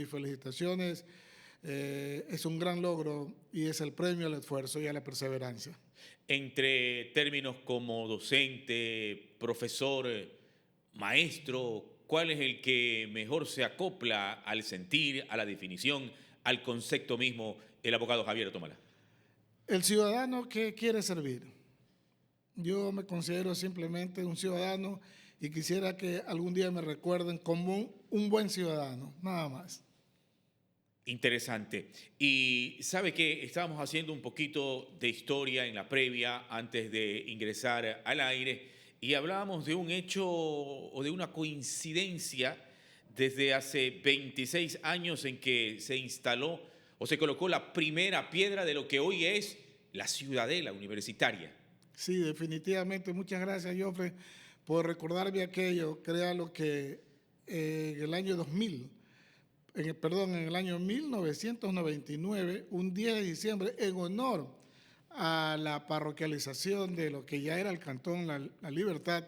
Y felicitaciones, es un gran logro y es el premio al esfuerzo y a la perseverancia. Entre términos como docente, profesor, maestro, ¿cuál es el que mejor se acopla al sentir, a la definición, al concepto mismo, el abogado Javier Tomala? El ciudadano que quiere servir. Yo me considero simplemente un ciudadano y quisiera que algún día me recuerden como un buen ciudadano, nada más. Interesante. Y sabe que estábamos haciendo un poquito de historia en la previa antes de ingresar al aire y hablábamos de un hecho o de una coincidencia desde hace 26 años en que se instaló o se colocó la primera piedra de lo que hoy es la ciudadela universitaria. Sí, definitivamente. Muchas gracias, Jofre, por recordarme aquello. Créalo que en el año 2000, en el año 1999, un 10 de diciembre, en honor a la parroquialización de lo que ya era el Cantón La Libertad,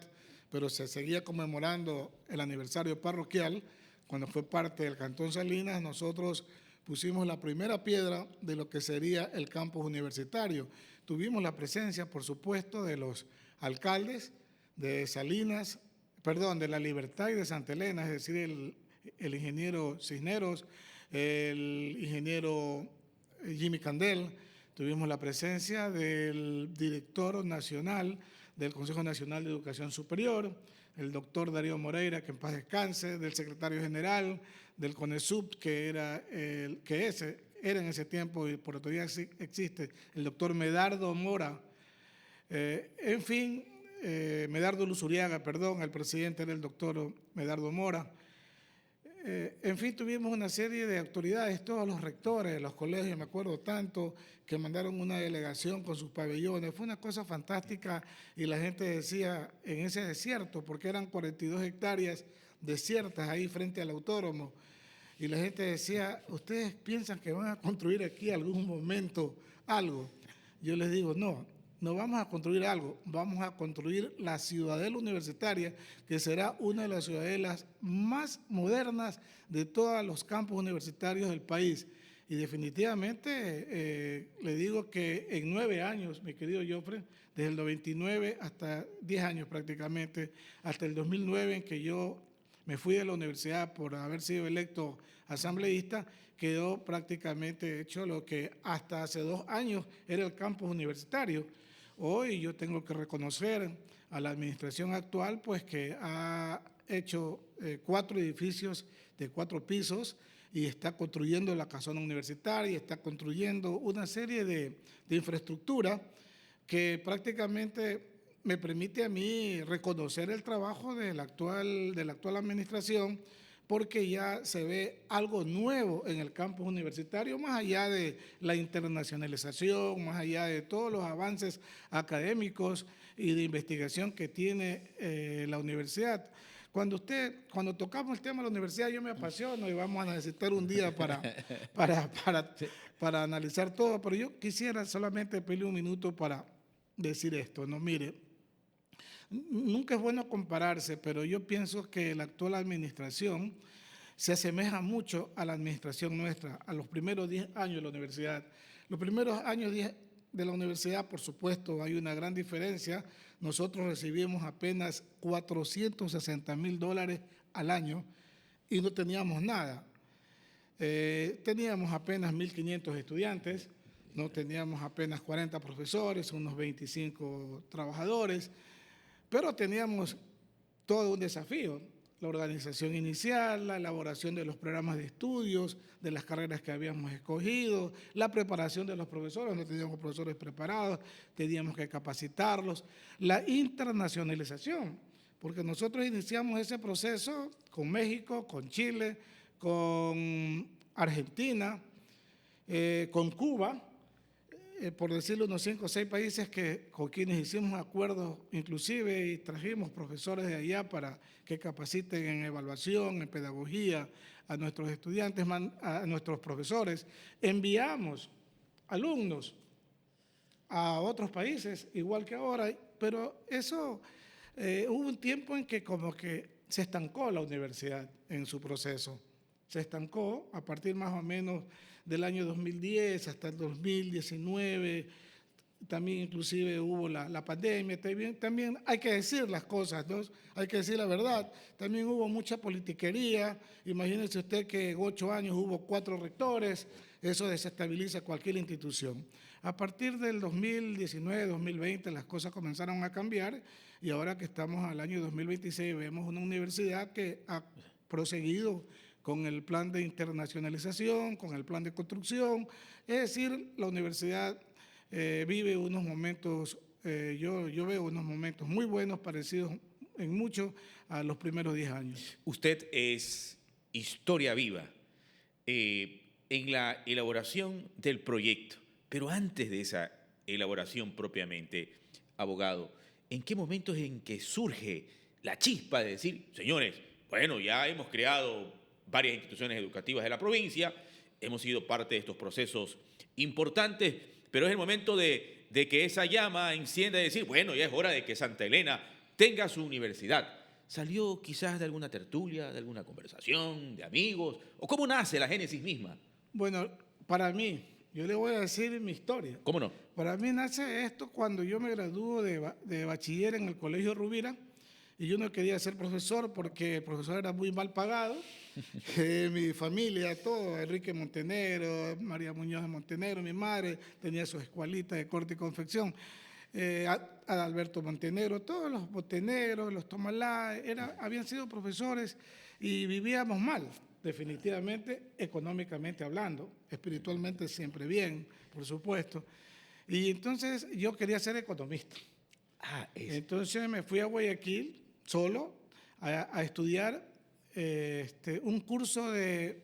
pero se seguía conmemorando el aniversario parroquial, cuando fue parte del Cantón Salinas, nosotros pusimos la primera piedra de lo que sería el campus universitario. Tuvimos la presencia, por supuesto, de los alcaldes de Salinas, perdón, de La Libertad y de Santa Elena, es decir, el ingeniero Cisneros, el ingeniero Jimmy Candel. Tuvimos la presencia del director nacional del Consejo Nacional de Educación Superior, el doctor Darío Moreira, que en paz descanse, del secretario general del CONESUB, que era en ese tiempo y por todavía existe, el doctor Medardo Mora. En fin, Medardo Luzuriaga, perdón, el presidente era el doctor Medardo Mora. En fin, tuvimos una serie de autoridades, todos los rectores de los colegios, me acuerdo tanto, que mandaron una delegación con sus pabellones. Fue una cosa fantástica y la gente decía, en ese desierto, porque eran 42 hectáreas desiertas ahí frente al autódromo, y la gente decía, ¿ustedes piensan que van a construir aquí algún momento algo? Yo les digo, no, no vamos a construir algo, vamos a construir la ciudadela universitaria, que será una de las ciudadelas más modernas de todos los campus universitarios del país. Y definitivamente le digo que en 9 años, mi querido Jofre, desde el 99 hasta 10 años prácticamente, hasta el 2009 en que yo me fui de la universidad por haber sido electo asambleísta, quedó prácticamente hecho lo que hasta hace 2 años era el campus universitario. Hoy yo tengo que reconocer a la administración actual, pues que ha hecho 4 edificios de 4 pisos y está construyendo la casona universitaria, está construyendo una serie de infraestructura que prácticamente me permite a mí reconocer el trabajo de la actual administración, porque ya se ve algo nuevo en el campus universitario, más allá de la internacionalización, más allá de todos los avances académicos y de investigación que tiene la universidad. Cuando tocamos el tema de la universidad, yo me apasiono y vamos a necesitar un día para analizar todo, pero yo quisiera solamente pedirle un minuto para decir esto. No, mire, nunca es bueno compararse, pero yo pienso que la actual administración se asemeja mucho a la administración nuestra, a los primeros 10 años de la universidad. Los primeros años de la universidad, por supuesto, hay una gran diferencia. Nosotros recibimos apenas $460,000 al año y no teníamos nada. Teníamos apenas 1.500 estudiantes, no teníamos apenas 40 profesores, unos 25 trabajadores, pero teníamos todo un desafío: la organización inicial, la elaboración de los programas de estudios, de las carreras que habíamos escogido, la preparación de los profesores, no teníamos profesores preparados, teníamos que capacitarlos, la internacionalización, porque nosotros iniciamos ese proceso con México, con Chile, con Argentina, con Cuba, por decirlo, unos 5 o 6 países con quienes hicimos acuerdos, inclusive, y trajimos profesores de allá para que capaciten en evaluación, en pedagogía a nuestros estudiantes, a nuestros profesores. Enviamos alumnos a otros países, igual que ahora, pero eso, hubo un tiempo en que como que se estancó la universidad en su proceso. se estancó a partir más o menos del año 2010 hasta el 2019. También inclusive hubo la pandemia, también hay que decir las cosas, ¿no? Hay que decir la verdad. También hubo mucha politiquería. Imagínense usted que en 8 años hubo 4 rectores, eso desestabiliza cualquier institución. A partir del 2019, 2020 las cosas comenzaron a cambiar y ahora que estamos al año 2026 vemos una universidad que ha proseguido con el plan de internacionalización, con el plan de construcción. Es decir, la universidad vive unos momentos, yo veo unos momentos muy buenos, parecidos en mucho a los primeros 10 años. Usted es historia viva en la elaboración del proyecto, pero antes de esa elaboración propiamente, abogado, ¿en qué momentos en que surge la chispa de decir, señores, bueno, ya hemos creado varias instituciones educativas de la provincia, hemos sido parte de estos procesos importantes, pero es el momento de que esa llama encienda y decir, bueno, ya es hora de que Santa Elena tenga su universidad? ¿Salió quizás de alguna tertulia, de alguna conversación, de amigos? ¿O cómo nace la génesis misma? Bueno, para mí, yo le voy a decir mi historia. ¿Cómo no? Para mí nace esto cuando yo me gradúo de bachiller en el Colegio Rubira y yo no quería ser profesor porque el profesor era muy mal pagado. Mi familia, todo, Enrique Montenegro, María Muñoz de Montenegro, mi madre tenía su escuelita de corte y confección, Adalberto Montenegro, todos los Montenegros, los Tomalá, habían sido profesores y vivíamos mal, definitivamente, económicamente hablando, espiritualmente siempre bien, por supuesto. Y entonces yo quería ser economista. Entonces me fui a Guayaquil solo a estudiar un curso de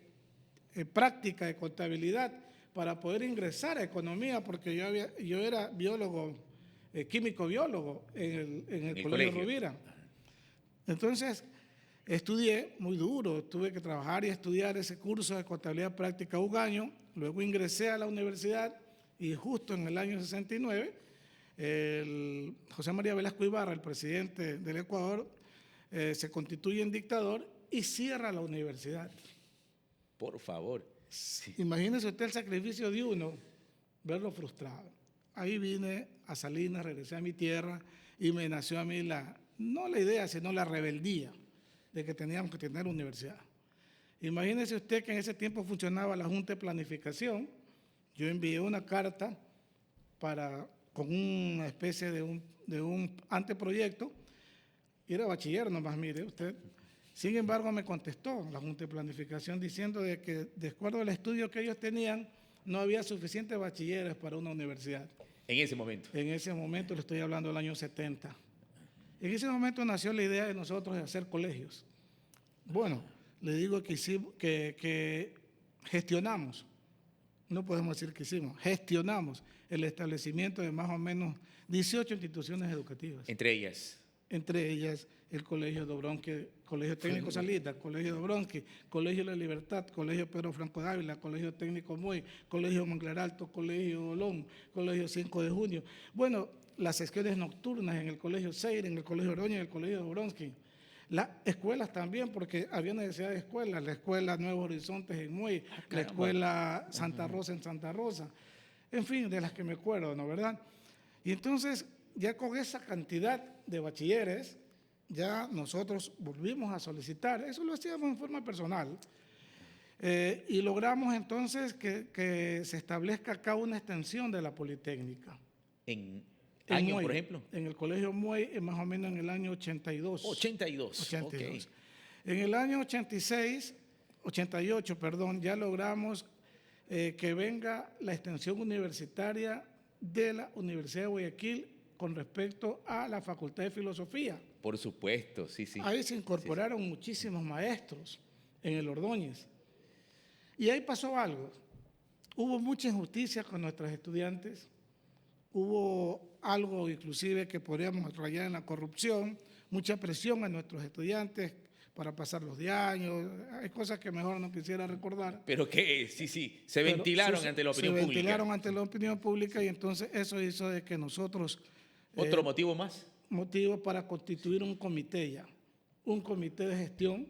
práctica de contabilidad para poder ingresar a economía, porque yo era biólogo, químico biólogo en el Colegio Rovira. Entonces estudié muy duro, tuve que trabajar y estudiar ese curso de contabilidad práctica un año, luego ingresé a la universidad y justo en el año 69, José María Velasco Ibarra, el presidente del Ecuador, se constituye en dictador y cierra la universidad. Por favor. Sí. Imagínese usted el sacrificio de uno, verlo frustrado. Ahí vine a Salinas, regresé a mi tierra y me nació a mí no la idea, sino la rebeldía de que teníamos que tener universidad. Imagínese usted que en ese tiempo funcionaba la Junta de Planificación. Yo envié una carta con una especie de un anteproyecto y era bachiller nomás, mire usted. Sin embargo, me contestó la Junta de Planificación diciendo de que, de acuerdo al estudio que ellos tenían, no había suficientes bachilleres para una universidad. En ese momento. En ese momento, le estoy hablando del año 70. En ese momento nació la idea de nosotros de hacer colegios. Bueno, le digo que gestionamos, no podemos decir que hicimos, gestionamos el establecimiento de más o menos 18 instituciones educativas. Entre ellas el Colegio Dobronqui, Colegio Técnico Salita, Colegio Dobronqui, Colegio La Libertad, Colegio Pedro Franco Dávila, Colegio Técnico Moy, Colegio Manglar Alto, Colegio Olón, Colegio 5 de Junio. Bueno, las secciones nocturnas en el Colegio Seire, en el Colegio Oroña, en el Colegio Dobronqui. Las escuelas también, porque había necesidad de escuelas, la Escuela Nuevos Horizontes en Moy, la Escuela Santa Rosa en Santa Rosa, en fin, de las que me acuerdo, ¿no, verdad? Y entonces, ya con esa cantidad de bachilleres, ya nosotros volvimos a solicitar, eso lo hacíamos en forma personal, y logramos entonces que se establezca acá una extensión de la Politécnica. ¿En año, Muey, por ejemplo? En el Colegio Muey, más o menos en el año 82. 82. Okay. En el año 88, ya logramos que venga la extensión universitaria de la Universidad de Guayaquil con respecto a la Facultad de Filosofía. Por supuesto, sí. Ahí se incorporaron muchísimos maestros en el Ordóñez. Y ahí pasó algo. Hubo mucha injusticia con nuestros estudiantes. Hubo algo inclusive que podríamos rayar en la corrupción, mucha presión a nuestros estudiantes para pasarlos de años. Hay cosas que mejor no quisiera recordar. Pero que se ventilaron ante la opinión pública. Se ventilaron ante la opinión pública y entonces eso hizo de que nosotros... ¿Otro motivo más? Motivo para constituir un comité un comité de gestión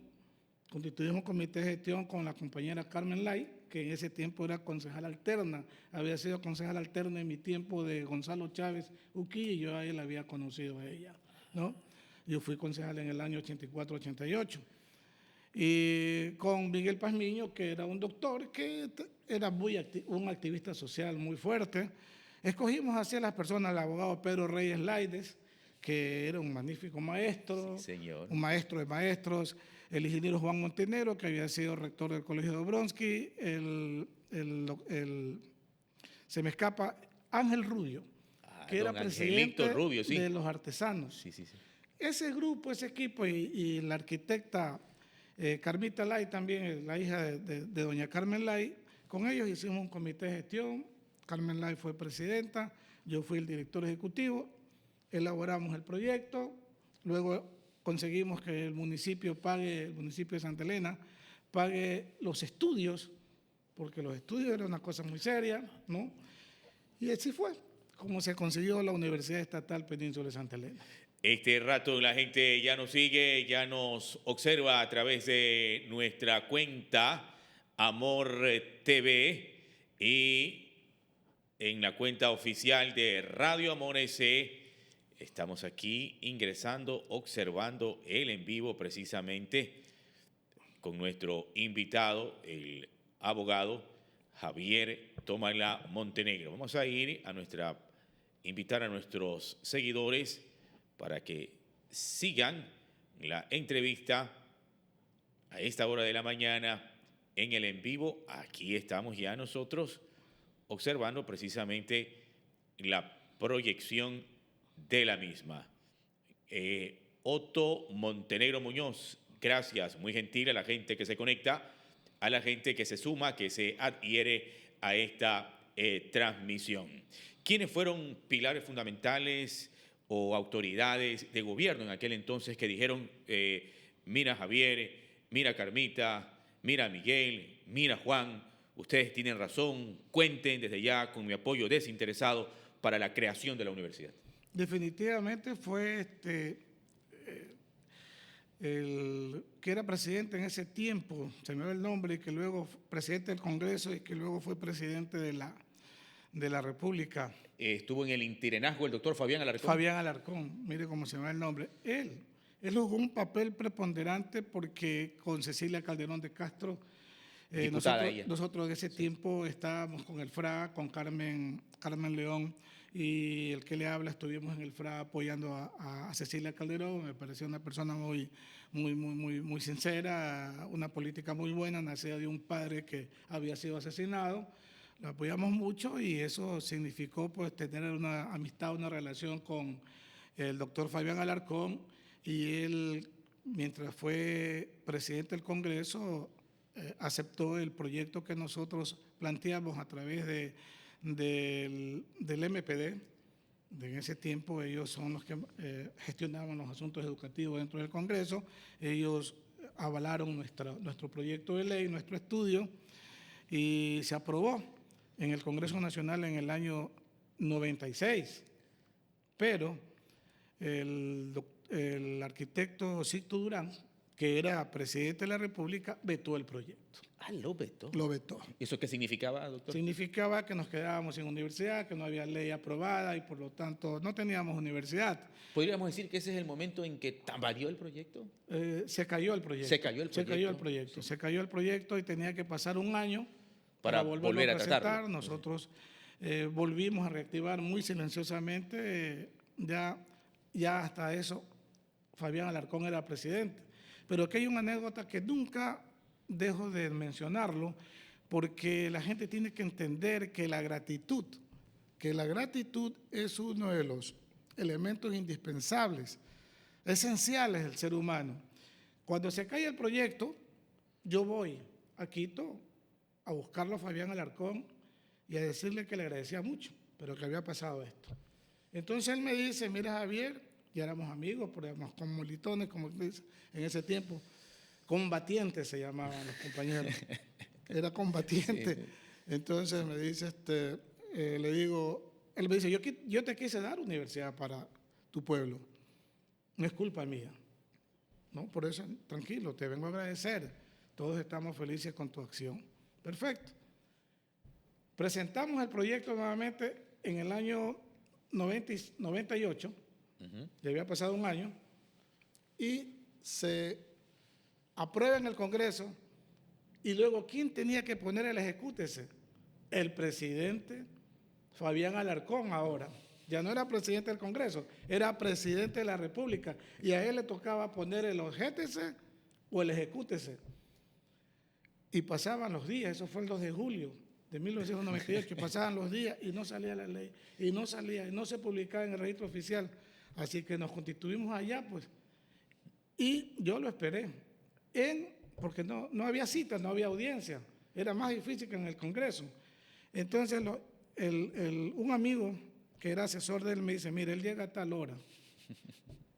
constituimos un comité de gestión con la compañera Carmen Lai, que en ese tiempo era concejal alterna, había sido concejal alterna en mi tiempo de Gonzalo Chávez Uquí, y yo a él la había conocido a ella, ¿no? Yo fui concejal en el año 84-88. Y con Miguel Pazmiño, que era un doctor, que era un activista social muy fuerte. Escogimos así a las personas, el abogado Pedro Reyes Laides, que era un magnífico maestro, Sí, señor. un maestro de maestros, el ingeniero Juan Montenegro, que había sido rector del Colegio de Obronsky, se me escapa, Ángel Rubio, que era Don Angelito presidente Rubio, sí. de los artesanos. Sí, sí, sí. Ese grupo, ese equipo y la arquitecta Carmita Lai, también la hija de doña Carmen Lai, con ellos hicimos un comité de gestión. Carmen Lai fue presidenta, yo fui el director ejecutivo, elaboramos el proyecto, luego conseguimos que el municipio de Santa Elena, pague los estudios, porque los estudios eran una cosa muy seria, ¿no? Y así fue como se consiguió la Universidad Estatal Península de Santa Elena. Este rato la gente ya nos sigue, ya nos observa a través de nuestra cuenta Amor TV y en la cuenta oficial de Radio Amor S. Estamos aquí ingresando, observando el en vivo precisamente con nuestro invitado, el abogado Javier Tomala Montenegro. Vamos a ir a invitar a nuestros seguidores para que sigan la entrevista a esta hora de la mañana en el en vivo. Aquí estamos ya nosotros observando precisamente la proyección de la misma. Otto Montenegro Muñoz, gracias, muy gentil a la gente que se conecta, a la gente que se suma, que se adhiere a esta transmisión. ¿Quiénes fueron pilares fundamentales o autoridades de gobierno en aquel entonces que dijeron, mira Javier, mira Carmita, mira Miguel, mira Juan, ustedes tienen razón, cuenten desde ya con mi apoyo desinteresado para la creación de la universidad? Definitivamente fue el que era presidente en ese tiempo, se me va el nombre, y que luego fue presidente del Congreso y que luego fue presidente de la República. Estuvo en el interenazgo el doctor Fabián Alarcón. Fabián Alarcón, mire cómo se me va el nombre. Él jugó un papel preponderante porque con Cecilia Calderón de Castro, nosotros en ese tiempo estábamos con el FRA, con Carmen León, y el que le habla estuvimos en el FRA apoyando a Cecilia Calderón. Me pareció una persona muy sincera, una política muy buena, nacida de un padre que había sido asesinado. La apoyamos mucho y eso significó pues tener una amistad, una relación con el doctor Fabián Alarcón, y él, mientras fue presidente del Congreso, aceptó el proyecto que nosotros planteamos a través del MPD. En ese tiempo ellos son los que gestionaban los asuntos educativos dentro del Congreso. Ellos avalaron nuestro proyecto de ley, nuestro estudio, y se aprobó en el Congreso Nacional en el año 96. Pero el arquitecto Sixto Durán, que era presidente de la República, vetó el proyecto. Ah, lo vetó. Lo vetó. ¿Eso qué significaba, doctor? Significaba que nos quedábamos sin universidad, que no había ley aprobada y por lo tanto no teníamos universidad. ¿Podríamos decir que ese es el momento en que tambaleó el proyecto? Se cayó el proyecto. Se cayó el proyecto. Se cayó el proyecto. Sí. Se cayó el proyecto y tenía que pasar un año para volver a tratarlo. Nosotros volvimos a reactivar muy silenciosamente. Ya hasta eso Fabián Alarcón era presidente. Pero aquí hay una anécdota que nunca dejo de mencionarlo, porque la gente tiene que entender que la gratitud es uno de los elementos indispensables, esenciales del ser humano. Cuando se cae el proyecto, yo voy a Quito a buscarlo a Fabián Alarcón y a decirle que le agradecía mucho, pero que había pasado esto. Entonces él me dice, mira Javier, ya éramos amigos, pero éramos como litones, como dice, en ese tiempo, combatientes se llamaban los compañeros, era combatiente. Sí. Entonces me dice, le digo, él me dice, yo te quise dar universidad para tu pueblo, no es culpa mía. ¿no? Por eso, tranquilo, te vengo a agradecer. Todos estamos felices con tu acción. Perfecto. Presentamos el proyecto nuevamente en el año 98, ya había pasado un año, y se aprueba en el Congreso, y luego, ¿quién tenía que poner el ejecútese? El presidente Fabián Alarcón ahora. Ya no era presidente del Congreso, era presidente de la República, y a él le tocaba poner el objétese o el ejecútese. Y pasaban los días, eso fue el 2 de julio de 1998, pasaban los días y no salía la ley, y no salía, y no se publicaba en el registro oficial. Así que nos constituimos allá, pues, y yo lo esperé, porque no había cita, no había audiencia, era más difícil que en el Congreso. Entonces, un amigo que era asesor de él me dice, mire, él llega a tal hora,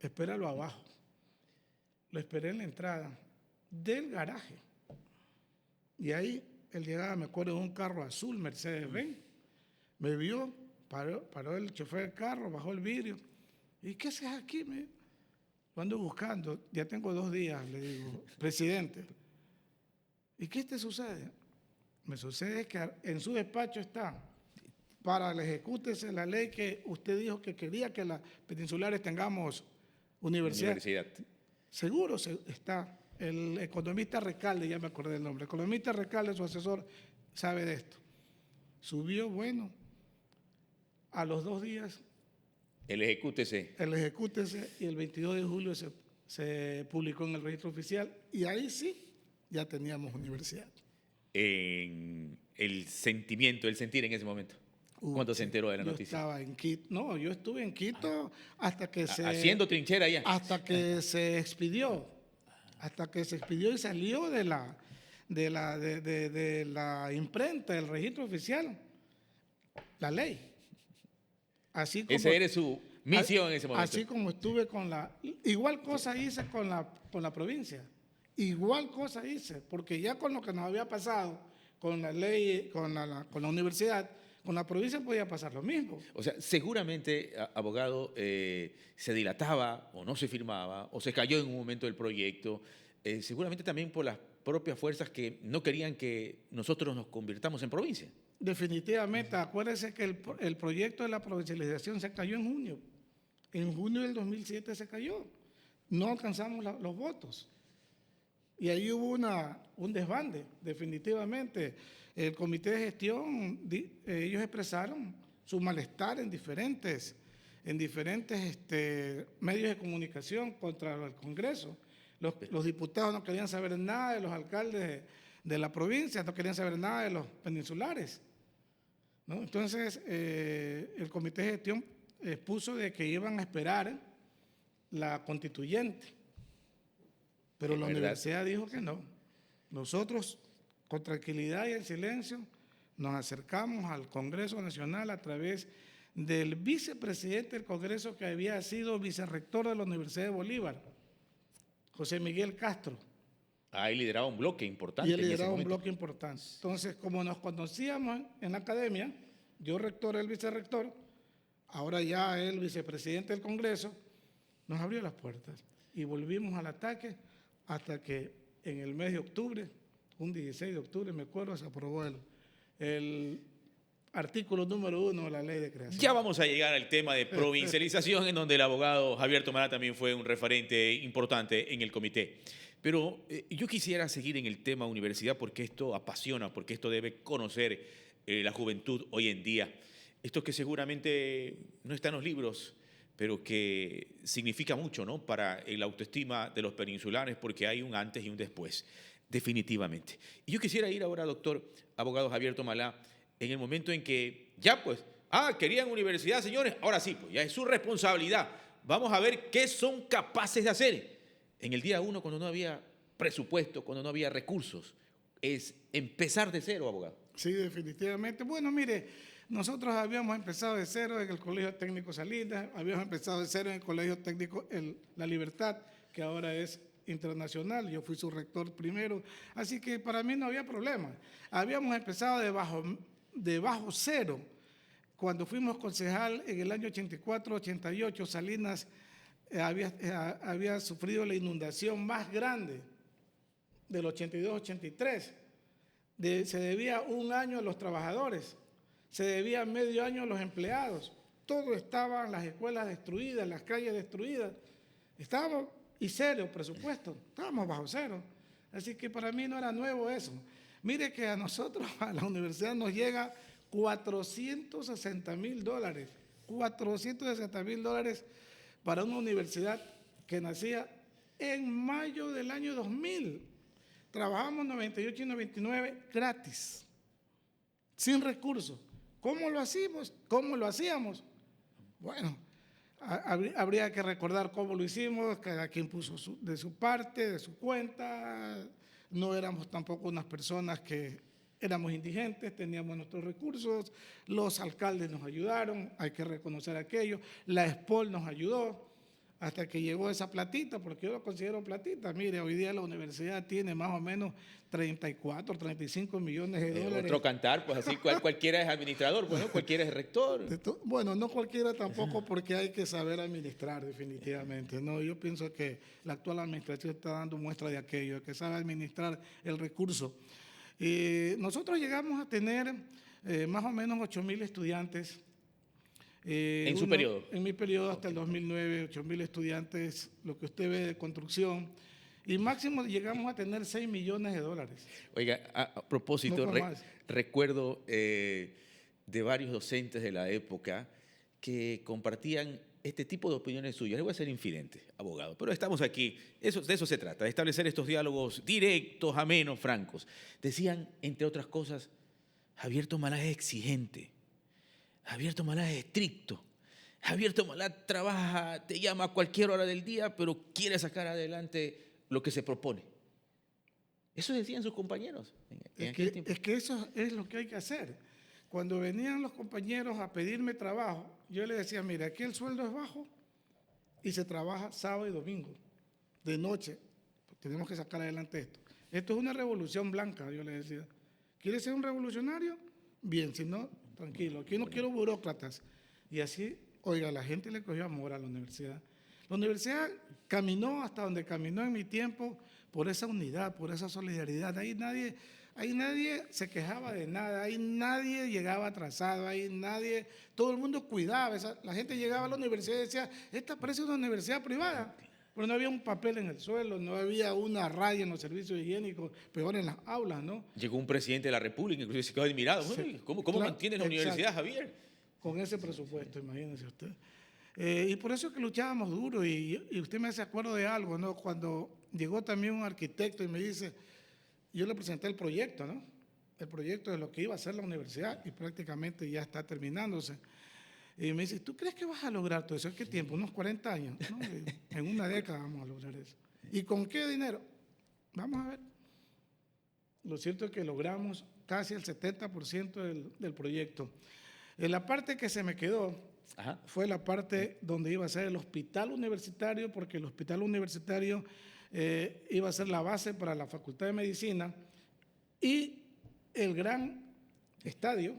espéralo abajo. Lo esperé en la entrada del garaje. Y ahí él llegaba, me acuerdo, de un carro azul, Mercedes-Benz. Me vio, paró el chofer del carro, bajó el vidrio. ¿Y qué haces aquí? Lo ando buscando, ya tengo 2 días, le digo, presidente. ¿Y qué te sucede? Me sucede que en su despacho está, para el ejecútese la ley que usted dijo que quería que las peninsulares tengamos universidad. Seguro está. El economista Recalde, ya me acordé del nombre, el economista Recalde, su asesor, sabe de esto. Subió, bueno, a los 2 días. El ejecútese. El ejecútese, y el 22 de julio se publicó en el registro oficial, y ahí sí, ya teníamos universidad. En el sentimiento, el sentir en ese momento. ¿Cuándo se enteró de la noticia? Yo estaba en Quito. No, yo estuve en Quito hasta que haciendo trinchera allá. Hasta que se expidió. Hasta que se expidió y salió de la imprenta, del registro oficial, la ley. Así como, esa era su misión en ese momento. Así como estuve igual cosa hice con la provincia. Igual cosa hice, porque ya con lo que nos había pasado, con la ley, con la universidad, con la provincia podía pasar lo mismo. O sea, seguramente, abogado, se dilataba o no se firmaba o se cayó en un momento el proyecto, seguramente también por las propias fuerzas que no querían que nosotros nos convirtamos en provincia. Definitivamente, acuérdense que el proyecto de la provincialización se cayó en junio. En junio del 2007 se cayó. No alcanzamos los votos. Y ahí hubo un desbande, definitivamente. El comité de gestión, ellos expresaron su malestar en diferentes medios de comunicación contra el Congreso. Los diputados no querían saber nada de los alcaldes de la provincia, no querían saber nada de los peninsulares, ¿no? Entonces, el comité de gestión expuso de que iban a esperar la constituyente, pero la universidad dijo que no. Nosotros, con tranquilidad y en silencio, nos acercamos al Congreso Nacional a través del vicepresidente del Congreso, que había sido vicerrector de la Universidad de Bolívar, José Miguel Castro. Ahí lideraba un bloque importante. Y él lideraba un bloque importante. Entonces, como nos conocíamos en la academia, yo rector, él vicerrector, ahora ya él vicepresidente del Congreso, nos abrió las puertas y volvimos al ataque hasta que en el mes de octubre, un 16 de octubre, me acuerdo, se aprobó el artículo número 1 de la ley de creación. Ya vamos a llegar al tema de provincialización, en donde el abogado Javier Tomalá también fue un referente importante en el comité. Pero yo quisiera seguir en el tema universidad, porque esto apasiona, porque esto debe conocer la juventud hoy en día. Esto que seguramente no está en los libros, pero que significa mucho, ¿no?, para la autoestima de los peninsulares, porque hay un antes y un después, definitivamente. Y yo quisiera ir ahora, doctor, abogado Javier Tomalá, en el momento en que ya pues, querían universidad, señores, ahora sí, pues ya es su responsabilidad. Vamos a ver qué son capaces de hacer. En el día 1, cuando no había presupuesto, cuando no había recursos, es empezar de cero, abogado. Sí, definitivamente. Bueno, mire, nosotros habíamos empezado de cero en el Colegio Técnico Salinas, habíamos empezado de cero en el Colegio Técnico La Libertad, que ahora es internacional. Yo fui su rector primero, así que para mí no había problema. Habíamos empezado de bajo cero. Cuando fuimos concejal en el año 84-88, Salinas había sufrido la inundación más grande del 82-83. Se debía un año a los trabajadores, se debía medio año a los empleados. Todo estaba, las escuelas destruidas, las calles destruidas. Estábamos, y cero presupuesto, estábamos bajo cero. Así que para mí no era nuevo eso. Mire que a nosotros, a la universidad, nos llega $460,000. $460,000 para una universidad que nacía en mayo del año 2000. Trabajamos 98 y 99 gratis, sin recursos. ¿Cómo lo hacíamos? ¿Cómo lo hacíamos? Bueno, habría que recordar cómo lo hicimos, cada quien puso de su parte, de su cuenta. No éramos tampoco unas personas que éramos indigentes, teníamos nuestros recursos, los alcaldes nos ayudaron, hay que reconocer aquello, la ESPOL nos ayudó, hasta que llegó esa platita, porque yo lo considero platita. Mire, hoy día la universidad tiene más o menos 34, 35 millones de dólares. Otro cantar, pues así cualquiera es administrador, bueno, cualquiera es rector. Bueno, no cualquiera tampoco, porque hay que saber administrar definitivamente, ¿no? Yo pienso que la actual administración está dando muestra de aquello, que sabe administrar el recurso. Nosotros llegamos a tener más o menos 8,000 estudiantes. ¿En su periodo? En mi periodo hasta el 2009, 8,000 estudiantes, lo que usted ve de construcción, y máximo llegamos a tener $6 millones. Oiga, a propósito, No recuerdo de varios docentes de la época que compartían este tipo de opiniones suyas. Le voy a ser infidente, abogado, pero estamos aquí, de eso se trata, de establecer estos diálogos directos, amenos, francos. Decían, entre otras cosas, Javier Tomalá es exigente. Javier Tomalá es estricto. Javier Tomalá trabaja, te llama a cualquier hora del día, pero quiere sacar adelante lo que se propone. Eso decían sus compañeros. Es que eso es lo que hay que hacer. Cuando venían los compañeros a pedirme trabajo, yo les decía, mira, aquí el sueldo es bajo y se trabaja sábado y domingo, de noche. Tenemos que sacar adelante esto. Esto es una revolución blanca, yo les decía. ¿Quieres ser un revolucionario? Bien, si no, tranquilo. Aquí no quiero burócratas. Y así, oiga, la gente le cogió amor a la universidad. La universidad caminó hasta donde caminó en mi tiempo por esa unidad, por esa solidaridad. Ahí nadie se quejaba de nada, ahí nadie llegaba atrasado, ahí nadie, todo el mundo cuidaba. La gente llegaba a la universidad y decía, esta parece una universidad privada. Pero no había un papel en el suelo, no había una raya en los servicios higiénicos, peor en las aulas, ¿no? Llegó un presidente de la República, incluso se quedó admirado. Sí, ¿Cómo claro, mantienes la universidad, Javier? Con ese presupuesto, imagínense usted. Y por eso es que luchábamos duro, y usted me hace acuerdo de algo, ¿no? Cuando llegó también un arquitecto y me dice, yo le presenté el proyecto, ¿no? El proyecto de lo que iba a ser la universidad, y prácticamente ya está terminándose. Y me dice, ¿tú crees que vas a lograr todo eso? ¿En qué tiempo? ¿Unos 40 años? ¿No? En una década vamos a lograr eso. ¿Y con qué dinero? Vamos a ver. Lo cierto es que logramos casi el 70% del proyecto. En la parte que se me quedó fue la parte donde iba a ser el hospital universitario, porque el hospital universitario iba a ser la base para la Facultad de Medicina, y el gran estadio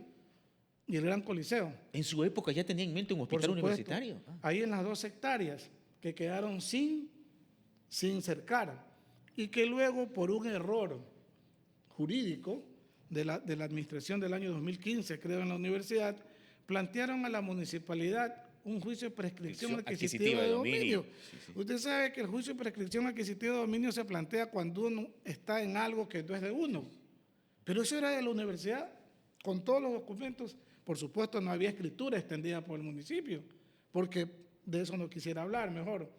y el gran coliseo. En su época ya tenía en mente un hospital universitario. Ahí en las 2 hectáreas que quedaron sin cercar, y que luego por un error jurídico de la administración del año 2015, creo, en la universidad, plantearon a la municipalidad un juicio de prescripción adquisitiva de dominio. Sí. Usted sabe que el juicio de prescripción adquisitiva de dominio se plantea cuando uno está en algo que no es de uno. Pero eso era de la universidad, con todos los documentos. Por supuesto, no había escritura extendida por el municipio, porque de eso no quisiera hablar mejor.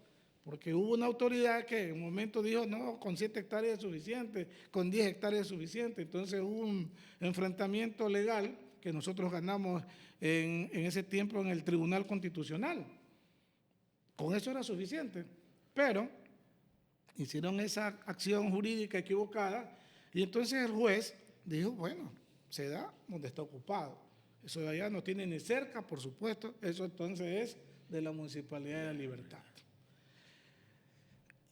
Porque hubo una autoridad que en un momento dijo, no, con 7 hectáreas es suficiente, con 10 hectáreas es suficiente. Entonces hubo un enfrentamiento legal que nosotros ganamos en ese tiempo en el Tribunal Constitucional. Con eso era suficiente. Pero hicieron esa acción jurídica equivocada, y entonces el juez dijo, bueno, se da donde está ocupado. Eso de allá no tiene ni cerca, por supuesto, eso entonces es de la Municipalidad de La Libertad.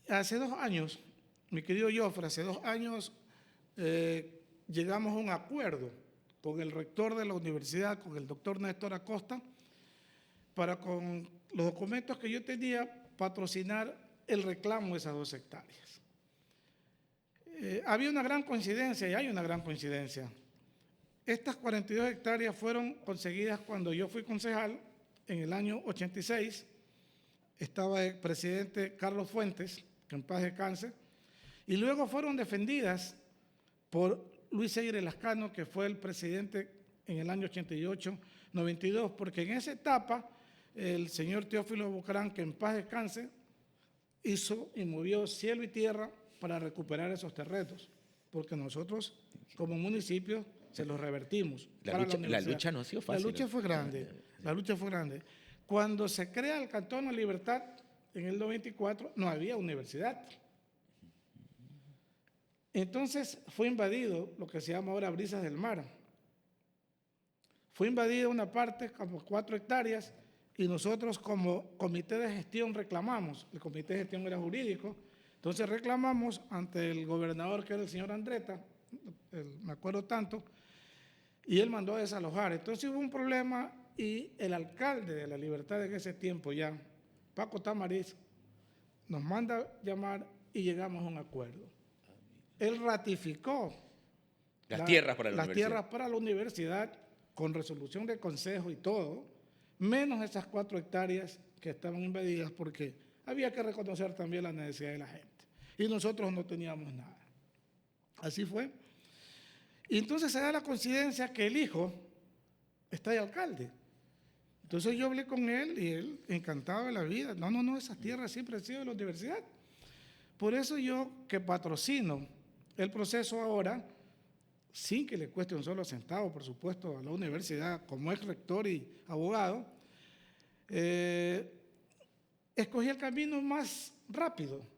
Hace 2 años, mi querido Jofre, hace 2 años llegamos a un acuerdo con el rector de la universidad, con el doctor Néstor Acosta, para con los documentos que yo tenía patrocinar el reclamo de esas 2 hectáreas. Había una gran coincidencia y hay una gran coincidencia. Estas 42 hectáreas fueron conseguidas cuando yo fui concejal en el año 86. Estaba el presidente Carlos Fuentes, que en paz descanse, y luego fueron defendidas por Luis Seire Lascano, que fue el presidente en el año 88-92, porque en esa etapa el señor Teófilo Bucarán, que en paz descanse, hizo y movió cielo y tierra para recuperar esos terrenos, porque nosotros como municipio se los revertimos. La lucha no ha sido fácil. La lucha fue grande. Cuando se crea el Cantón La Libertad en el 94, no había universidad. Entonces fue invadido lo que se llama ahora Brisas del Mar. Fue invadida una parte, como 4 hectáreas, y nosotros como comité de gestión reclamamos. El comité de gestión era jurídico. Entonces reclamamos ante el gobernador, que era el señor Andretta, me acuerdo tanto, y él mandó a desalojar. Entonces hubo un problema y el alcalde de La Libertad en ese tiempo ya, Paco Tamariz, nos manda llamar y llegamos a un acuerdo. Él ratificó las tierras para la universidad con resolución de consejo y todo, menos esas 4 hectáreas que estaban invadidas, porque había que reconocer también la necesidad de la gente. Y nosotros no teníamos nada. Así fue. Y entonces se da la coincidencia que el hijo está de alcalde. Entonces yo hablé con él y él encantado de la vida. No, esas tierras siempre han sido de la universidad. Por eso yo, que patrocino el proceso ahora, sin que le cueste un solo centavo, por supuesto, a la universidad, como ex rector y abogado, escogí el camino más rápido.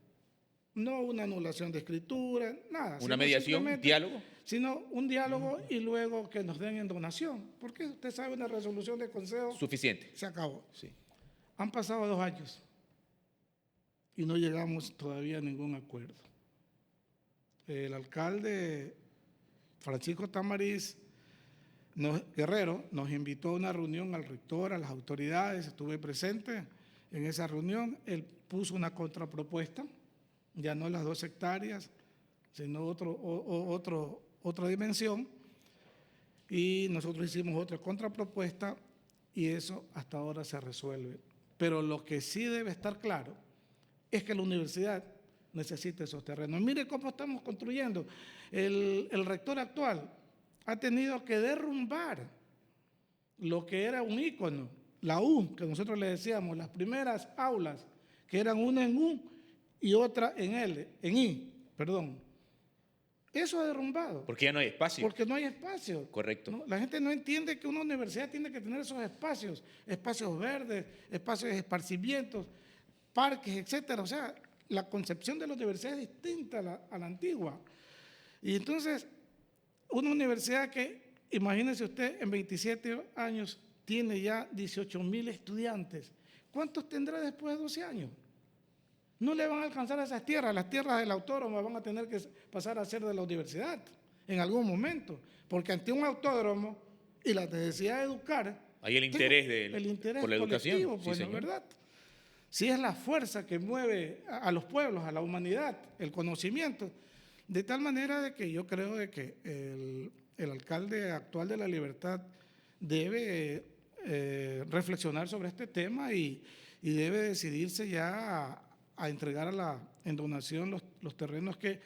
No una anulación de escritura, nada. Una mediación, un diálogo. Sino un diálogo y luego que nos den en donación. Porque usted sabe, una resolución de consejo. Suficiente. Se acabó. Sí. Han pasado 2 años y no llegamos todavía a ningún acuerdo. El alcalde Francisco Tamariz Guerrero nos invitó a una reunión al rector, a las autoridades. Estuve presente en esa reunión. Él puso una contrapropuesta. Ya no las 2 hectáreas, sino otra dimensión, y nosotros hicimos otra contrapropuesta y eso hasta ahora se resuelve. Pero lo que sí debe estar claro es que la universidad necesita esos terrenos. Mire cómo estamos construyendo. El rector actual ha tenido que derrumbar lo que era un ícono, la U, que nosotros le decíamos, las primeras aulas, que eran una en U y otra en I. Eso ha derrumbado. Porque ya no hay espacio. Porque no hay espacio. Correcto. ¿No? La gente no entiende que una universidad tiene que tener esos espacios verdes, espacios de esparcimientos, parques, etcétera. O sea, la concepción de la universidad es distinta a la antigua. Y entonces, una universidad que, imagínese usted, en 27 años tiene ya 18,000 estudiantes. ¿Cuántos tendrá después de 12 años? No le van a alcanzar a esas tierras. Las tierras del autódromo van a tener que pasar a ser de la universidad en algún momento, porque ante un autódromo y la necesidad de educar, hay el interés por la educación, pues, sí, ¿verdad? Si es la fuerza que mueve a los pueblos, a la humanidad, el conocimiento, de tal manera de que yo creo de que el alcalde actual de La Libertad debe reflexionar sobre este tema y debe decidirse ya a entregar en donación los terrenos que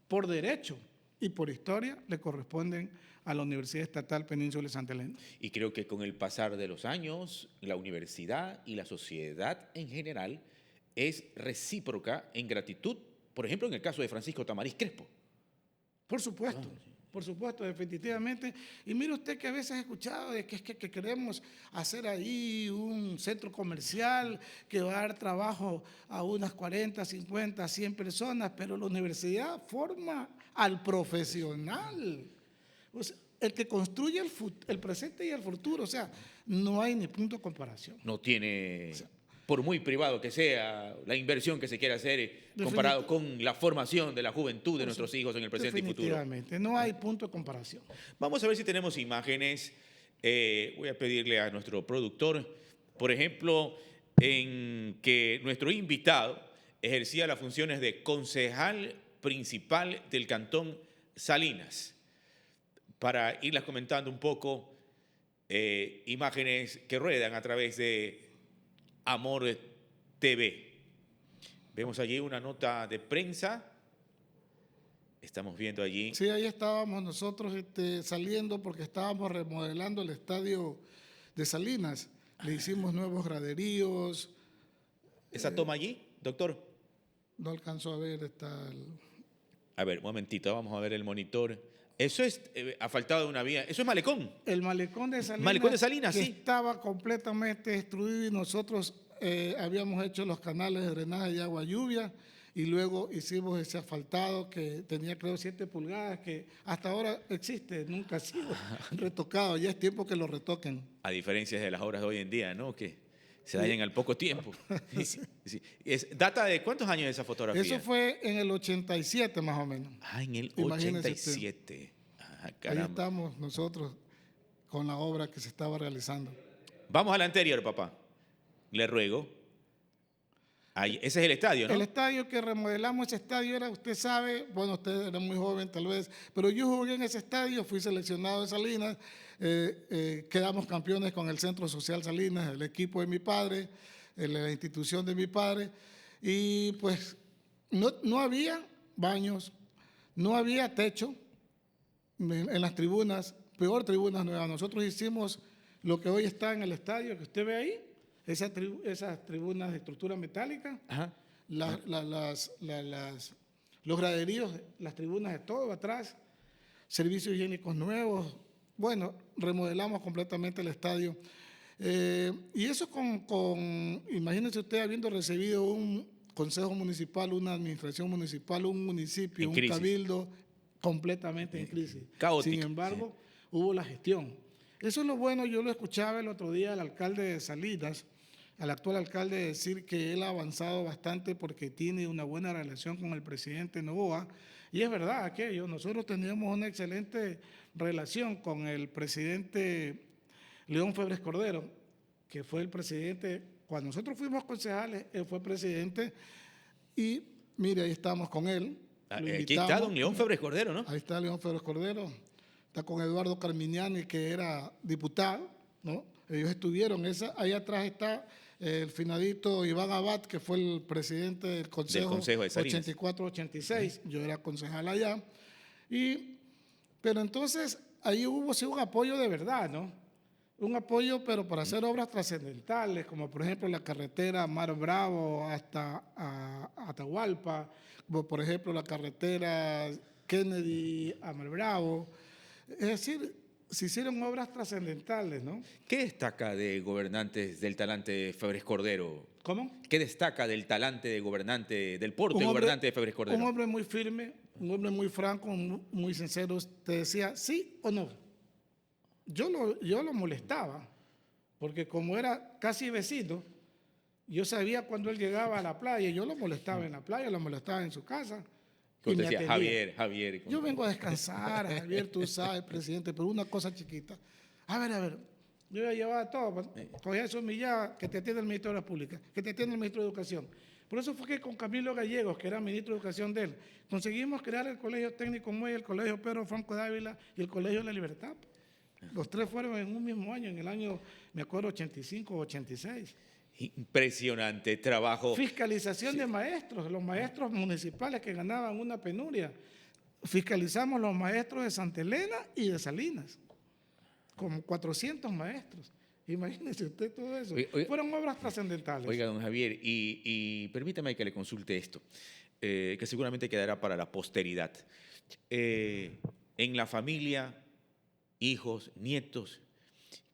por derecho y por historia le corresponden a la Universidad Estatal Península de Santa Elena. Y creo que con el pasar de los años, la universidad y la sociedad en general es recíproca en gratitud, por ejemplo, en el caso de Francisco Tamariz Crespo. Por supuesto, definitivamente. Y mire usted que a veces he escuchado de que es que queremos hacer ahí un centro comercial que va a dar trabajo a unas 40, 50, 100 personas, pero la universidad forma al profesional. O sea, el que construye el presente y el futuro. O sea, no hay ni punto de comparación. No tiene, por muy privado que sea, la inversión que se quiera hacer comparado con la formación de la juventud de nuestros hijos en el presente y futuro. Definitivamente, no hay punto de comparación. Vamos a ver si tenemos imágenes. Voy a pedirle a nuestro productor, por ejemplo, en que nuestro invitado ejercía las funciones de concejal principal del Cantón Salinas. Para irlas comentando un poco, imágenes que ruedan a través de Amor TV. Vemos allí una nota de prensa. Estamos viendo allí. Sí, ahí estábamos nosotros saliendo porque estábamos remodelando el estadio de Salinas. Le hicimos nuevos graderíos. ¿Esa toma allí, doctor? No alcanzó a ver, A ver, un momentito, vamos a ver el monitor. Eso es asfaltado de una vía. Eso es malecón. el malecón de Salinas. Malecón de Salinas, que sí. estaba completamente destruido y nosotros habíamos hecho los canales de drenaje de agua lluvia y luego hicimos ese asfaltado que tenía creo 7 pulgadas que hasta ahora existe, nunca ha sido retocado, ya es tiempo que lo retoquen. A diferencia de las obras de hoy en día, ¿no? Que se dañan al poco tiempo. Sí. ¿Data de cuántos años esa fotografía? Eso fue en el 87 más o menos. Ah, en el Imagínese 87. Ah, Ahí caramba. estamos nosotros con la obra que se estaba realizando. Vamos al anterior, papá. Le ruego. Ahí, ese es el estadio, ¿no? El estadio que remodelamos, ese estadio era, usted sabe, bueno, usted era muy joven tal vez, pero yo jugué en ese estadio, fui seleccionado de Salinas, quedamos campeones con el Centro Social Salinas, el equipo de mi padre, la institución de mi padre, y pues no había baños, no había techo en las tribunas, peor tribunas nuevas. Nosotros hicimos lo que hoy está en el estadio que usted ve ahí, esas tribunas de estructura metálica, Ajá. los graderíos, las tribunas de todo atrás, servicios higiénicos nuevos. Bueno, remodelamos completamente el estadio. Y eso imagínense usted habiendo recibido un consejo municipal, una administración municipal, un municipio, un cabildo completamente en crisis. Caótico. Sin embargo, hubo la gestión. Eso es lo bueno, yo lo escuchaba el otro día al alcalde de Salinas, al actual alcalde, decir que él ha avanzado bastante porque tiene una buena relación con el presidente Novoa, y es verdad aquello, nosotros teníamos una excelente relación con el presidente León Febres Cordero, que fue el presidente, cuando nosotros fuimos concejales, él fue presidente, y mire, ahí estamos con él. Aquí está don León Febres Cordero, ¿no? Ahí está León Febres Cordero. Está con Eduardo Carminiani, que era diputado, ¿no? Ellos estuvieron. Ahí atrás está el finadito Iván Abad, que fue el presidente del Consejo de Salinas. 84-86. Yo era concejal allá. Pero entonces ahí hubo sí un apoyo de verdad, ¿no? Un apoyo, pero para hacer obras trascendentales, como por ejemplo la carretera Mar Bravo hasta Atahualpa, como por ejemplo la carretera Kennedy a Mar Bravo. Es decir, se hicieron obras trascendentales, ¿no? ¿Qué destaca de gobernantes del talante de Febres Cordero? ¿Cómo? ¿Qué destaca del talante de gobernante, del porte de gobernante de Febres Cordero? Un hombre muy firme, un hombre muy franco, muy sincero. Te decía, ¿sí o no? Yo lo molestaba, porque como era casi vecino, yo sabía cuando él llegaba a la playa, yo lo molestaba en la playa, lo molestaba en su casa. Usted decía, Javier. Yo vengo a descansar, Javier, tú sabes, presidente, pero una cosa chiquita. A ver, yo ya llevaba todo, cogía eso humillaba, que te atiende el ministro de Obras Públicas, que te atiende el ministro de Educación. Por eso fue que con Camilo Gallegos, que era ministro de Educación de él, conseguimos crear el Colegio Técnico Muelle, el Colegio Pedro Franco de Ávila y el Colegio de la Libertad. Los tres fueron en un mismo año, en el año, me acuerdo, 85 o 86. Impresionante trabajo. Fiscalización de maestros, los maestros municipales que ganaban una penuria. Fiscalizamos los maestros de Santa Elena y de Salinas, como 400 maestros. Imagínese usted todo eso. Fueron obras trascendentales. Oiga, don Javier, y permítame que le consulte esto, que seguramente quedará para la posteridad. En la familia, hijos, nietos,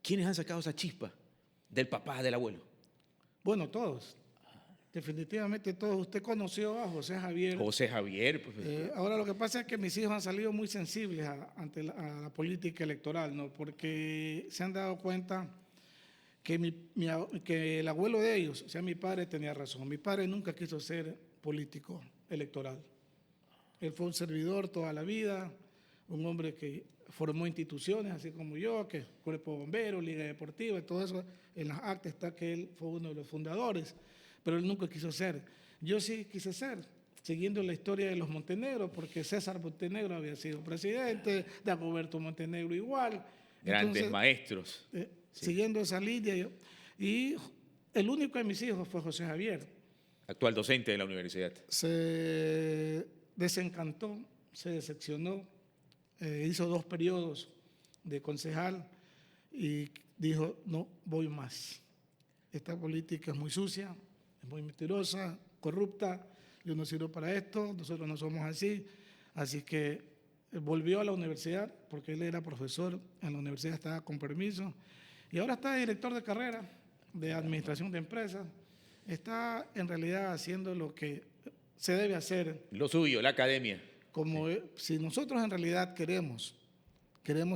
¿quiénes han sacado esa chispa del papá, del abuelo? Bueno, todos. Definitivamente todos. Usted conoció a José Javier. José Javier. Pues, ahora lo que pasa es que mis hijos han salido muy sensibles ante la política electoral, ¿no? Porque se han dado cuenta que el abuelo de ellos, o sea, mi padre tenía razón. Mi padre nunca quiso ser político electoral. Él fue un servidor toda la vida, un hombre que formó instituciones, así como yo, que Cuerpo de Bomberos, Liga Deportiva, todo eso. En las actas está que él fue uno de los fundadores, pero él nunca quiso ser. Yo sí quise ser, siguiendo la historia de los Montenegro, porque César Montenegro había sido presidente, Dagoberto Montenegro igual. Grandes Entonces, maestros. Sí. siguiendo esa línea, y el único de mis hijos fue José Javier. Actual docente de la universidad. Se desencantó, se decepcionó, hizo 2 periodos de concejal y dijo, no voy más. Esta política es muy sucia, es muy mentirosa, corrupta, yo no sirvo para esto, nosotros no somos así. Así que volvió a la universidad, porque él era profesor en la universidad, estaba con permiso, y ahora está director de carrera de administración de empresas. Está en realidad haciendo lo que se debe hacer. Lo suyo, la academia. Como si nosotros en realidad queremos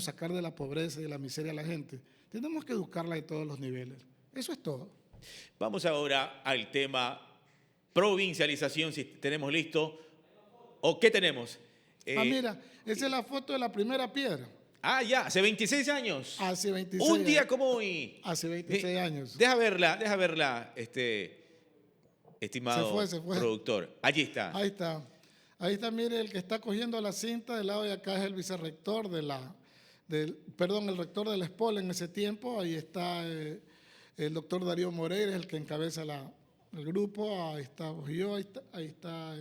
sacar de la pobreza y de la miseria a la gente, tenemos que educarla de todos los niveles. Eso es todo. Vamos ahora al tema provincialización, si tenemos listo. ¿O qué tenemos? Mira, esa es la foto de la primera piedra. Ya, hace 26 años. Hace 26 Un día años. como hoy. Hace 26 años. Deja verla, estimado Se fue. productor. Allí está. Ahí está. Ahí está, mire, el que está cogiendo la cinta del lado de acá es el vicerrector el rector de la ESPOL en ese tiempo. Ahí está el doctor Darío Moreira, el que encabeza el grupo. Ahí está yo, ahí está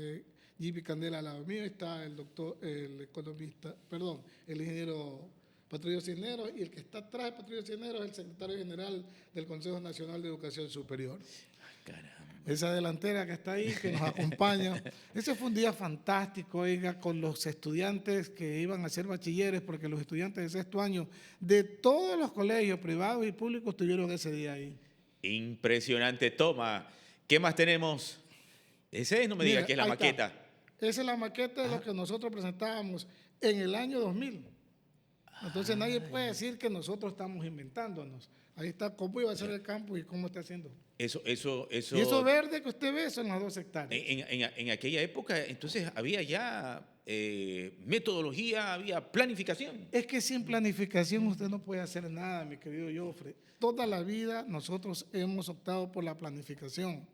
Jimmy Candela al lado mío, ahí está el ingeniero Patricio Cisneros, y el que está atrás de Patricio Cisneros es el secretario general del Consejo Nacional de Educación Superior. Caramba. Esa delantera que está ahí, que nos acompaña. Ese fue un día fantástico, oiga, con los estudiantes que iban a ser bachilleres, porque los estudiantes de sexto año de todos los colegios privados y públicos estuvieron ese día ahí. Impresionante toma. ¿Qué más tenemos? Ese no me diga que es la maqueta. Esa es la maqueta de lo que nosotros presentábamos en el año 2000. Entonces nadie puede decir que nosotros estamos inventándonos. Ahí está cómo iba a ser el campo y cómo está haciendo. Eso. Y eso verde que usted ve son las 2 hectáreas. En aquella época, entonces, había ya metodología, había planificación. Es que sin planificación usted no puede hacer nada, mi querido Joffre. Toda la vida nosotros hemos optado por la planificación.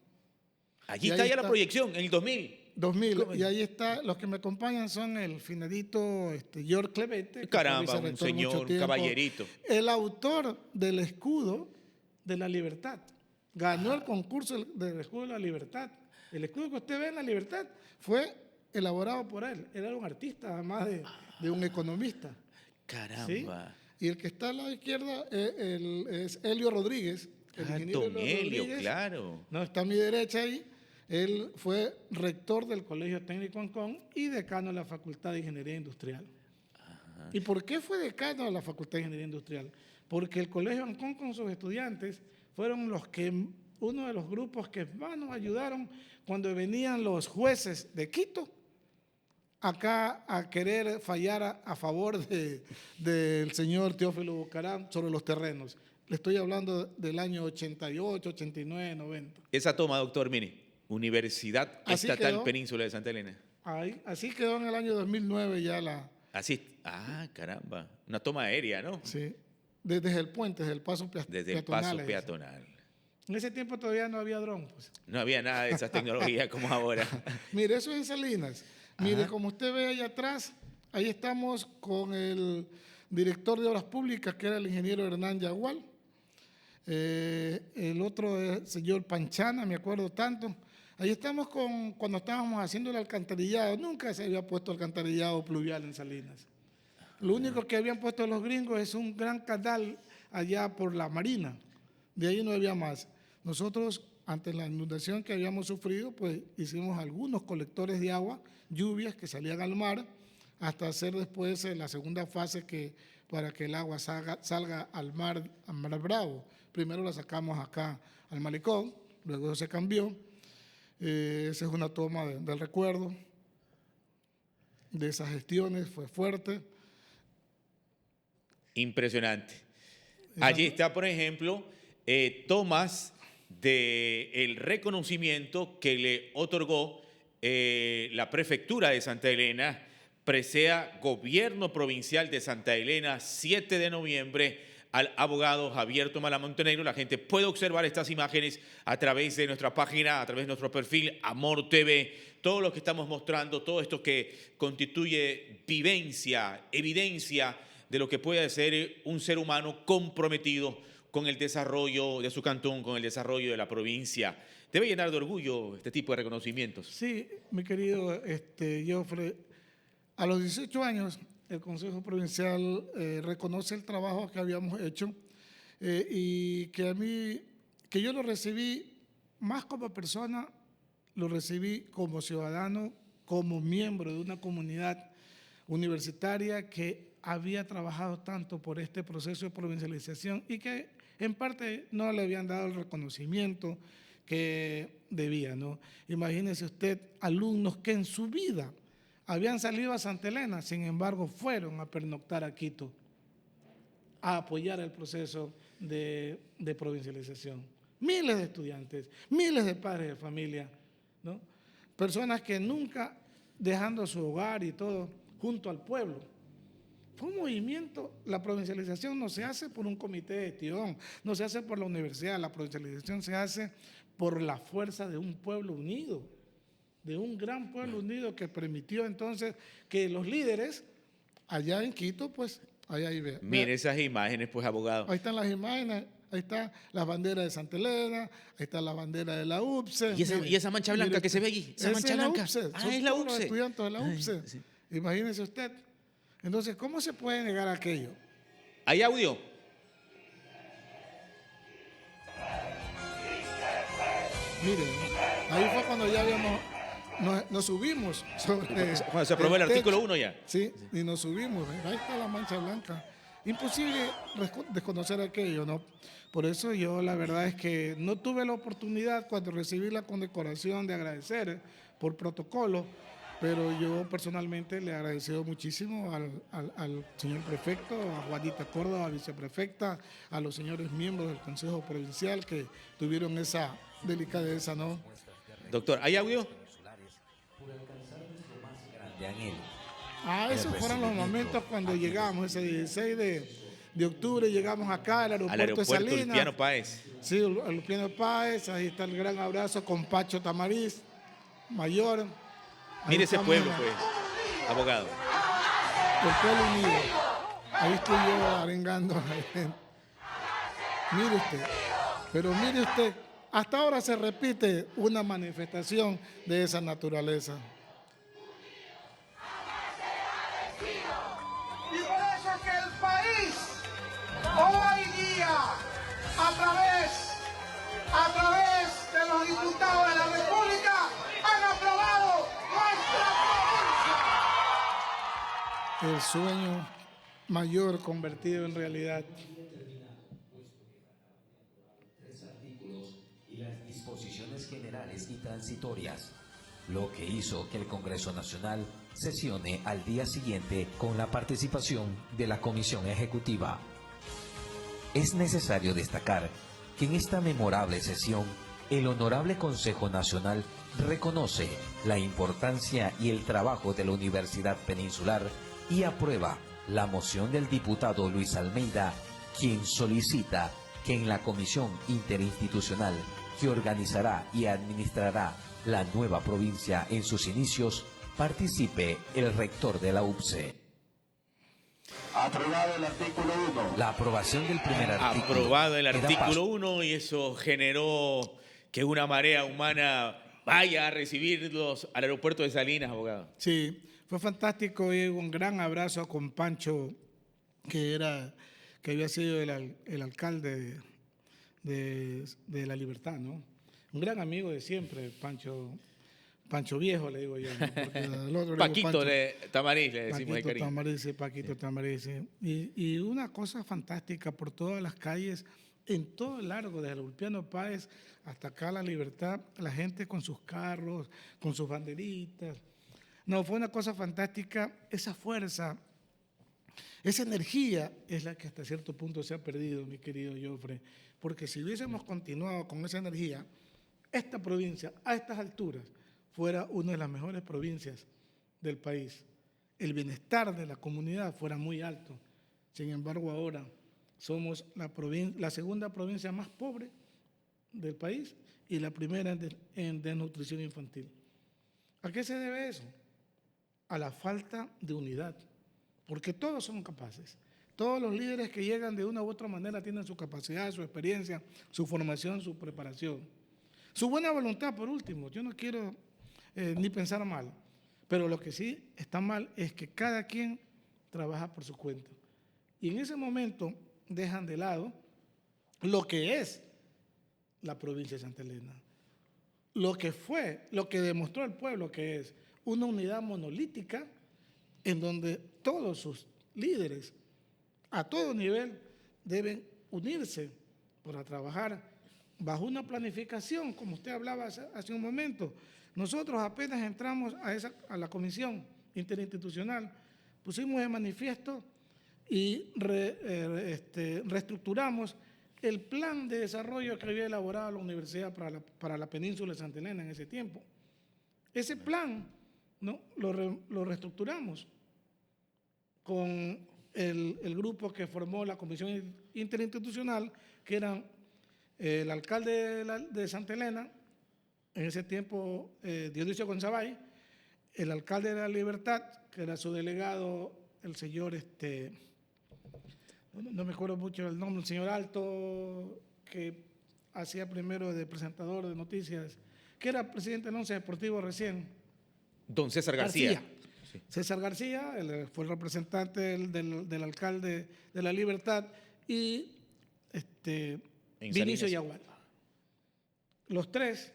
Allí está ya la proyección, en el 2000. 2000, y ahí está, los que me acompañan son el finadito George Clemente. Caramba, un señor, un caballerito. El autor del escudo de la libertad. Ganó el concurso del escudo de la libertad. El escudo que usted ve en la libertad fue elaborado por él. Él era un artista, además de un economista. Caramba. ¿Sí? Y el que está a la izquierda es Helio Rodríguez. Don Helio, claro. No, está a mi derecha ahí. Él fue rector del Colegio Técnico Ancón y decano de la Facultad de Ingeniería Industrial. Ajá. ¿Y por qué fue decano de la Facultad de Ingeniería Industrial? Porque el Colegio Ancón con sus estudiantes fueron uno de los grupos que más nos ayudaron cuando venían los jueces de Quito acá a querer fallar a favor del señor Teófilo Bucaram sobre los terrenos. Le estoy hablando del año 88, 89, 90. Esa toma, doctor, mire. Universidad Estatal Península de Santa Elena. Así quedó en el año 2009 ya Así, caramba, una toma aérea, ¿no? Sí, desde el puente, desde el paso peatonal. Desde el paso peatonal. En ese tiempo todavía no había dron. Pues. No había nada de esas tecnologías como ahora. Mire, eso es en Salinas. Mire, como usted ve allá atrás, ahí estamos con el director de Obras Públicas, que era el ingeniero Hernán Yagual. El otro es el señor Panchana, me acuerdo tanto. Ahí estamos cuando estábamos haciendo el alcantarillado. Nunca se había puesto alcantarillado pluvial en Salinas. Lo único que habían puesto los gringos es un gran canal allá por la Marina. De ahí no había más. Nosotros, ante la inundación que habíamos sufrido, pues hicimos algunos colectores de agua, lluvias que salían al mar, hasta hacer después la segunda fase para que el agua salga al mar Bravo. Primero la sacamos acá al malecón, luego se cambió. Esa es una toma del recuerdo de esas gestiones, fue fuerte. Impresionante. Allí está, por ejemplo, tomas del reconocimiento que le otorgó la prefectura de Santa Elena presea Gobierno Provincial de Santa Elena, 7 de noviembre, al abogado Javier Tomala Montenegro. La gente puede observar estas imágenes a través de nuestra página, a través de nuestro perfil Amor TV. Todo lo que estamos mostrando, todo esto que constituye vivencia, evidencia de lo que puede ser un ser humano comprometido con el desarrollo de su cantón, con el desarrollo de la provincia. Debe llenar de orgullo este tipo de reconocimientos. Sí, mi querido Joffre, a los 18 años el Consejo Provincial reconoce el trabajo que habíamos hecho y que yo lo recibí más como persona, lo recibí como ciudadano, como miembro de una comunidad universitaria que había trabajado tanto por este proceso de provincialización y que en parte no le habían dado el reconocimiento que debía, ¿no? Imagínese usted alumnos que en su vida habían salido a Santa Elena, sin embargo fueron a pernoctar a Quito a apoyar el proceso de provincialización. Miles de estudiantes, miles de padres de familia, ¿no? Personas que nunca, dejando su hogar y todo, junto al pueblo. Fue un movimiento, la provincialización no se hace por un comité de gestión, no se hace por la universidad, la provincialización se hace por la fuerza de un pueblo unido, de un gran pueblo unido que permitió entonces que los líderes allá en Quito, pues, ahí ve. Mire esas imágenes, pues, abogado. Ahí están las imágenes, ahí está las banderas de Santa Elena, ahí está la bandera de la UPSE. ¿Y esa mancha blanca que se ve allí? Esa mancha blanca. Es la UPSE. Ah, es la Son todos los UPSE. estudiantes de la UPSE. Sí. Imagínese usted. Entonces, ¿cómo se puede negar aquello? ¿Hay audio? Miren, ahí fue cuando ya nos subimos sobre Cuando se aprobó el artículo 1 ya. Sí, y nos subimos. Ahí está la mancha blanca. Imposible desconocer aquello, ¿no? Por eso yo la verdad es que no tuve la oportunidad cuando recibí la condecoración de agradecer por protocolo, pero yo personalmente le he agradecido muchísimo al señor prefecto, a Juanita Córdoba, viceprefecta, a los señores miembros del Consejo Provincial que tuvieron esa delicadeza, ¿no? Doctor, ¿hay audio? Esos fueron los momentos cuando llegamos, ese 16 de octubre, llegamos acá al aeropuerto de Salinas. Ulpiano Páez. Sí, al Ulpiano Páez, ahí está el gran abrazo con Pacho Tamariz, mayor. Mire ese pueblo, pues, abogado. El pueblo unido. Ahí estoy yo arengando a la gente. Mire usted, pero mire usted, hasta ahora se repite una manifestación de esa naturaleza. Y por eso es que el país hoy día, a través de los diputados de la República, han aprobado nuestra provincia. El sueño mayor convertido en realidad. Y las disposiciones generales y transitorias, lo que hizo que el Congreso Nacional sesione al día siguiente con la participación de la Comisión Ejecutiva. Es necesario destacar que en esta memorable sesión, el Honorable Consejo Nacional reconoce la importancia y el trabajo de la Universidad Peninsular y aprueba la moción del diputado Luis Almeida, quien solicita que en la Comisión Interinstitucional que organizará y administrará la nueva provincia en sus inicios, participe el rector de la UPSE. Aprobado el artículo 1. La aprobación del primer artículo. Aprobado el queda artículo 1 y eso generó que una marea humana vaya a recibirlos al aeropuerto de Salinas, abogado. Sí, fue fantástico y un gran abrazo con Pancho, que había sido el alcalde de La Libertad, ¿no? Un gran amigo de siempre, Pancho Viejo, le digo yo, ¿no? Porque al otro le digo Paquito Pancho. de Tamariz, le decimos de Paquito cariño. Tamariz, sí, Paquito Tamariz, sí. Y una cosa fantástica por todas las calles, en todo el largo, desde el Ulpiano Páez hasta acá La Libertad, la gente con sus carros, con sus banderitas. No, fue una cosa fantástica, esa fuerza, esa energía es la que hasta cierto punto se ha perdido, mi querido Joffre, porque si hubiésemos continuado con esa energía, esta provincia, a estas alturas, fuera una de las mejores provincias del país. el bienestar de la comunidad fuera muy alto. Sin embargo, ahora somos la segunda provincia más pobre del país y la primera en desnutrición infantil. ¿A qué se debe eso? A la falta de unidad, porque todos son capaces. Todos los líderes que llegan de una u otra manera tienen su capacidad, su experiencia, su formación, su preparación. Su buena voluntad, por último. Yo no quiero ni pensar mal, pero lo que sí está mal es que cada quien trabaja por su cuenta. Y en ese momento dejan de lado lo que es la provincia de Santa Elena, lo que fue, lo que demostró el pueblo que es una unidad monolítica en donde todos sus líderes a todo nivel deben unirse para trabajar bajo una planificación, como usted hablaba hace un momento. Nosotros apenas entramos a la comisión interinstitucional, pusimos de manifiesto y reestructuramos el plan de desarrollo que había elaborado la universidad para la península de Santa Elena en ese tiempo. Ese plan, ¿no?, lo reestructuramos con el grupo que formó la comisión interinstitucional, que eran el alcalde de Santa Elena, en ese tiempo Dionisio Gonzabay, el alcalde de La Libertad, que era su delegado, el señor, no me acuerdo mucho el nombre, el señor Alto, que hacía primero de presentador de noticias, que era presidente del Once Deportivo recién. Don César García. Sí. César García, él fue el representante del alcalde de La Libertad, y Vinicio Yagual. Los tres,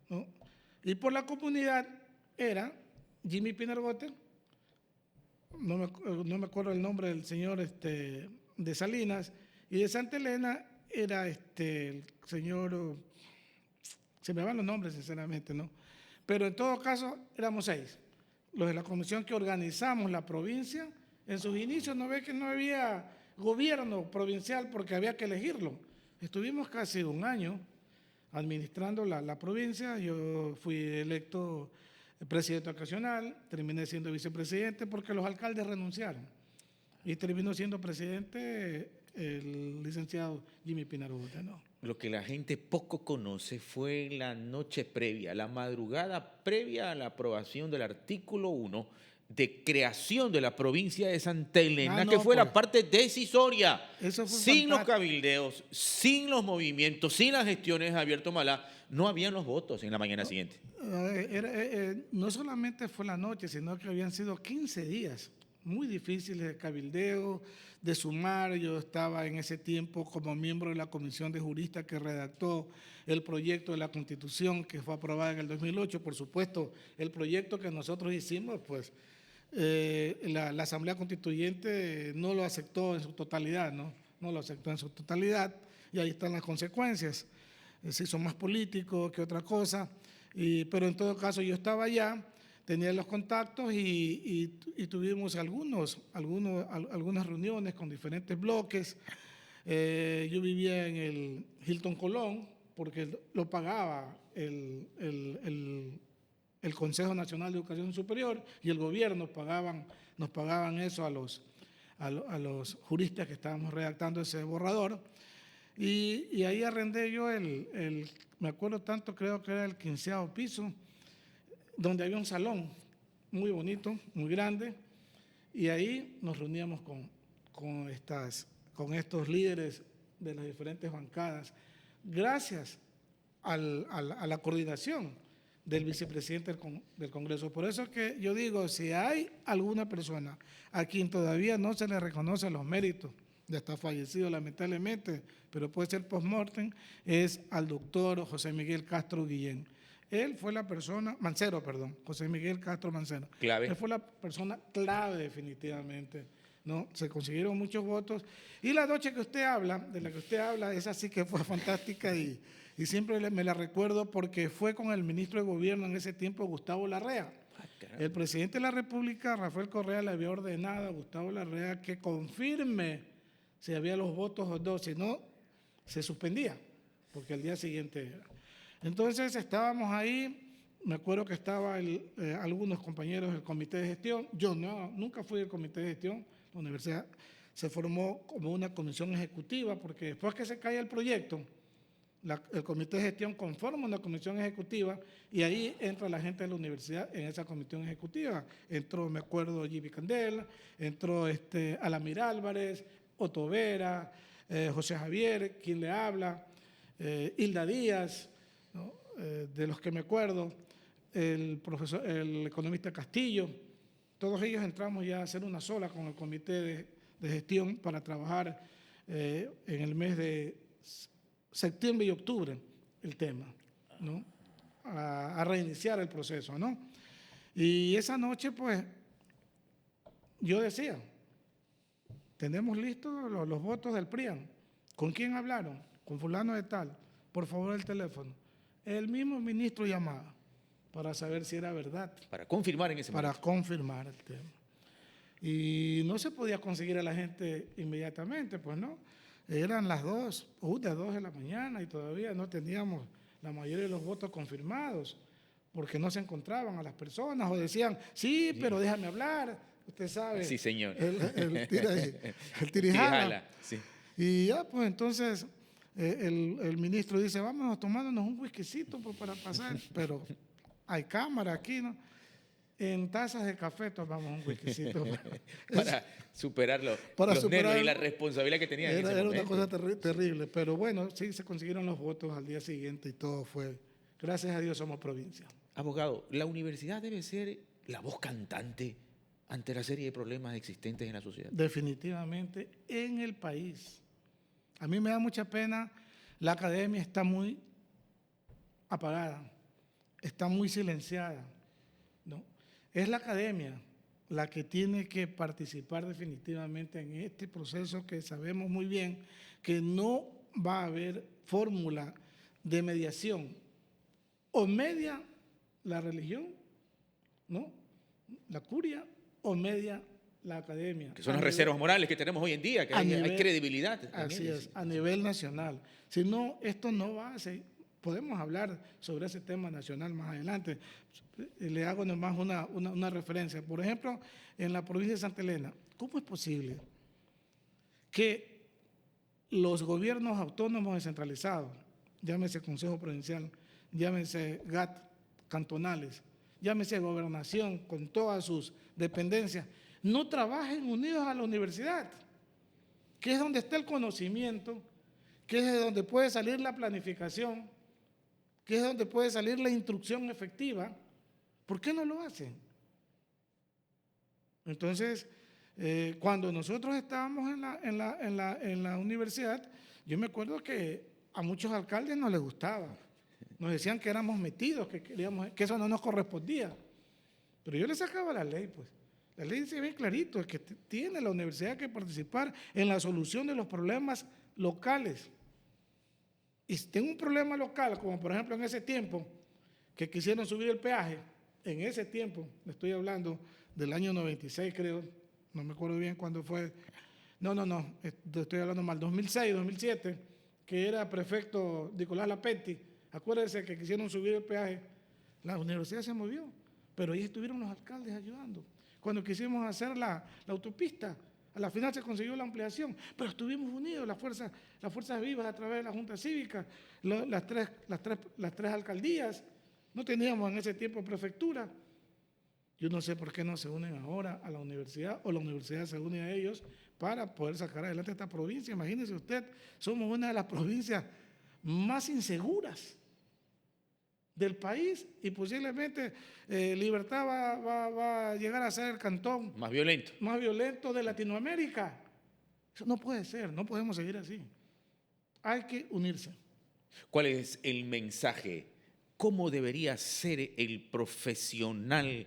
¿no? Y por la comunidad era Jimmy Pinargote, no me acuerdo el nombre del señor de Salinas, y de Santa Elena era el señor, se me van los nombres sinceramente, ¿no? Pero en todo caso éramos 6, los de la comisión que organizamos la provincia. En sus inicios no ve que no había gobierno provincial porque había que elegirlo. Estuvimos casi un año administrando la provincia. Yo fui electo presidente ocasional, terminé siendo vicepresidente porque los alcaldes renunciaron y terminó siendo presidente el licenciado Jimmy Pinargote, ¿no? Lo que la gente poco conoce fue la noche previa, la madrugada previa a la aprobación del artículo 1 de creación de la provincia de Santa Elena, que fue la parte decisoria. Eso fue sin fantástico. los cabildeos, sin los movimientos, sin las gestiones de Abierto Malá, no habían los votos en la mañana siguiente. No solamente fue la noche, sino que habían sido 15 días muy difíciles de cabildeo, de sumar. Yo estaba en ese tiempo como miembro de la comisión de juristas que redactó el proyecto de la Constitución que fue aprobada en el 2008. Por supuesto, el proyecto que nosotros hicimos, pues la Asamblea Constituyente no lo aceptó en su totalidad, ¿no? No lo aceptó en su totalidad, y ahí están las consecuencias. Se hizo más político que otra cosa, pero en todo caso yo estaba allá, tenía los contactos y tuvimos algunas reuniones con diferentes bloques. Yo vivía en el Hilton Colón porque lo pagaba el Consejo Nacional de Educación Superior y el gobierno nos pagaban eso a los juristas que estábamos redactando ese borrador. Y ahí arrendé yo me acuerdo tanto, creo que era el 15º piso, donde había un salón muy bonito, muy grande, y ahí nos reuníamos con estos líderes de las diferentes bancadas, gracias a la coordinación del vicepresidente del Congreso. Por eso es que yo digo, si hay alguna persona a quien todavía no se le reconoce los méritos, ya está fallecido lamentablemente, pero puede ser post-mortem, es al doctor José Miguel Castro Guillén. Él fue la persona, José Miguel Castro Mancero. Clave. Él fue la persona clave definitivamente, ¿no? Se consiguieron muchos votos. Y la noche de la que usted habla, esa sí que fue fantástica y siempre me la recuerdo porque fue con el ministro de Gobierno en ese tiempo, Gustavo Larrea. El presidente de la República, Rafael Correa, le había ordenado a Gustavo Larrea que confirme si había los votos o no, si no, se suspendía, porque al día siguiente era. Entonces estábamos ahí me acuerdo que estaba algunos compañeros del comité de gestión. Yo nunca fui del comité de gestión. La universidad se formó como una comisión ejecutiva porque después que se cae el proyecto, el comité de gestión conforma una comisión ejecutiva y ahí entra la gente de la universidad en esa comisión ejecutiva. Entró, me acuerdo, Jimmy Candela, entró Alamir Álvarez, Otto Vera, José Javier, quien le habla, Hilda Díaz, ¿no? De los que me acuerdo, el economista Castillo. Todos ellos entramos ya a hacer una sola con el comité de gestión para trabajar en el mes de septiembre y octubre el tema, ¿no? A reiniciar el proceso, ¿no? Y esa noche, pues, yo decía, tenemos listos los votos del PRIAN. ¿Con quién hablaron? Con fulano de tal. Por favor, el teléfono. El mismo ministro llamaba para saber si era verdad. Para confirmar en ese momento. Para confirmar el tema. Y no se podía conseguir a la gente inmediatamente, pues no. Eran las 2 de la mañana y todavía no teníamos la mayoría de los votos confirmados porque no se encontraban a las personas o decían, sí, pero déjame hablar, usted sabe. Sí, señor. El tirijala. Sí. Y ya, pues entonces el ministro dice, vámonos tomándonos un whiskycito para pasar, pero hay cámara aquí, ¿no? En tazas de café tomamos un whiskycito. Para superar los nervios y la responsabilidad que tenían en ese Era momento. una cosa terrible, pero bueno, sí se consiguieron los votos al día siguiente y todo fue, gracias a Dios somos provincia. Abogado, la universidad debe ser la voz cantante ante la serie de problemas existentes en la sociedad. Definitivamente en el país. A mí me da mucha pena, la academia está muy apagada, está muy silenciada, ¿no? Es la academia la que tiene que participar definitivamente en este proceso que sabemos muy bien que no va a haber fórmula de mediación. O media la religión, ¿no? La curia, o media la academia. Que son las reservas morales que tenemos hoy en día, que hay credibilidad. Así es, a nivel nacional. Si no, esto no va a seguir. Podemos hablar sobre ese tema nacional más adelante. Le hago nomás una referencia. Por ejemplo, en la provincia de Santa Elena, ¿cómo es posible que los gobiernos autónomos descentralizados, llámese Consejo Provincial, llámese GAT cantonales, llámese Gobernación con todas sus dependencias, no trabajen unidos a la universidad, que es donde está el conocimiento, que es de donde puede salir la planificación, que es donde puede salir la instrucción efectiva? ¿Por qué no lo hacen? Entonces, cuando nosotros estábamos en la universidad, yo me acuerdo que a muchos alcaldes no les gustaba. Nos decían que éramos metidos, que eso no nos correspondía. Pero yo les sacaba la ley, pues. La ley dice bien clarito, es que tiene la universidad que participar en la solución de los problemas locales. Y si tengo un problema local, como por ejemplo en ese tiempo que quisieron subir el peaje, en ese tiempo, estoy hablando del año 96 creo, no me acuerdo bien cuándo fue, no, estoy hablando mal, 2006, 2007, que era prefecto Nicolás Lapetti, acuérdense que quisieron subir el peaje, la universidad se movió, pero ahí estuvieron los alcaldes ayudando. Cuando quisimos hacer la autopista, a la final se consiguió la ampliación, pero estuvimos unidos, las fuerzas vivas a través de la Junta Cívica, las tres alcaldías. No teníamos en ese tiempo prefectura. Yo no sé por qué no se unen ahora a la universidad o la universidad se une a ellos para poder sacar adelante esta provincia. Imagínense usted, somos una de las provincias más inseguras del país y posiblemente Libertad va a llegar a ser el cantón más violento de Latinoamérica. Eso no puede ser, no podemos seguir así. Hay que unirse. ¿Cuál es el mensaje? ¿Cómo debería ser el profesional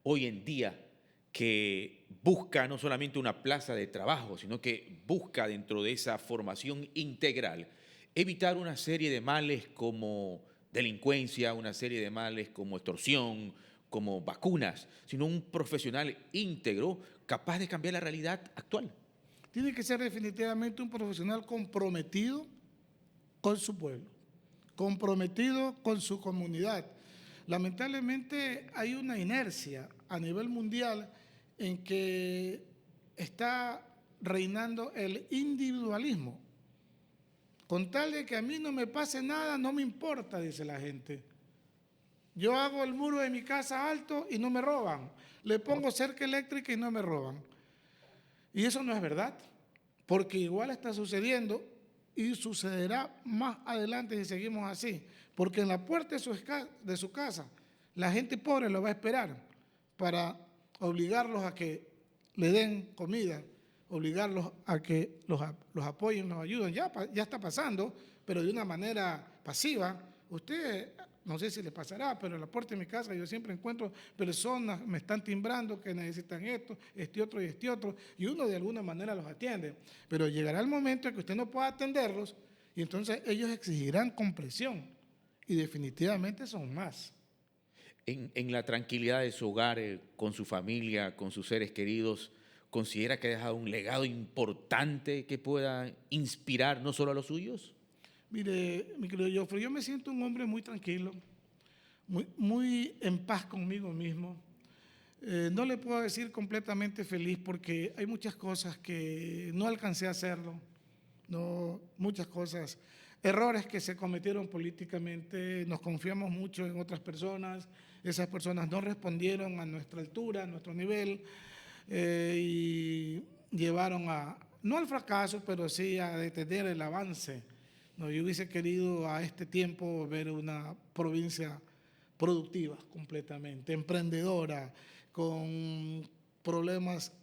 hoy en día que busca no solamente una plaza de trabajo, sino que busca dentro de esa formación integral evitar una serie de males como delincuencia, una serie de males como extorsión, como vacunas, sino un profesional íntegro capaz de cambiar la realidad actual? Tiene que ser definitivamente un profesional comprometido con su pueblo, comprometido con su comunidad. lamentablemente hay una inercia a nivel mundial en que está reinando el individualismo. Con tal de que a mí no me pase nada, no me importa, dice la gente. Yo hago el muro de mi casa alto y no me roban. Le pongo cerca eléctrica y no me roban. Y eso no es verdad, porque igual está sucediendo y sucederá más adelante si seguimos así. Porque en la puerta de su casa, la gente pobre lo va a esperar para obligarlos a que le den comida, obligarlos a que los apoyen, los ayuden. Ya está pasando, pero de una manera pasiva. Usted, no sé si le pasará, pero en la puerta de mi casa yo siempre encuentro personas, me están timbrando que necesitan esto, este otro, y uno de alguna manera los atiende. Pero llegará el momento en que usted no pueda atenderlos y entonces ellos exigirán compresión y definitivamente son más. En la tranquilidad de su hogar, con su familia, con sus seres queridos, ¿considera que ha dejado un legado importante que pueda inspirar no solo a los suyos? Mire, mi querido Joffrey, yo me siento un hombre muy tranquilo, muy en paz conmigo mismo. No le puedo decir completamente feliz porque hay muchas cosas que no alcancé a hacerlo, muchas cosas, errores que se cometieron políticamente, nos confiamos mucho en otras personas, esas personas no respondieron a nuestra altura, a nuestro nivel, y llevaron no al fracaso, pero sí a detener el avance. No, yo hubiese querido a este tiempo ver una provincia productiva completamente, emprendedora, con problemas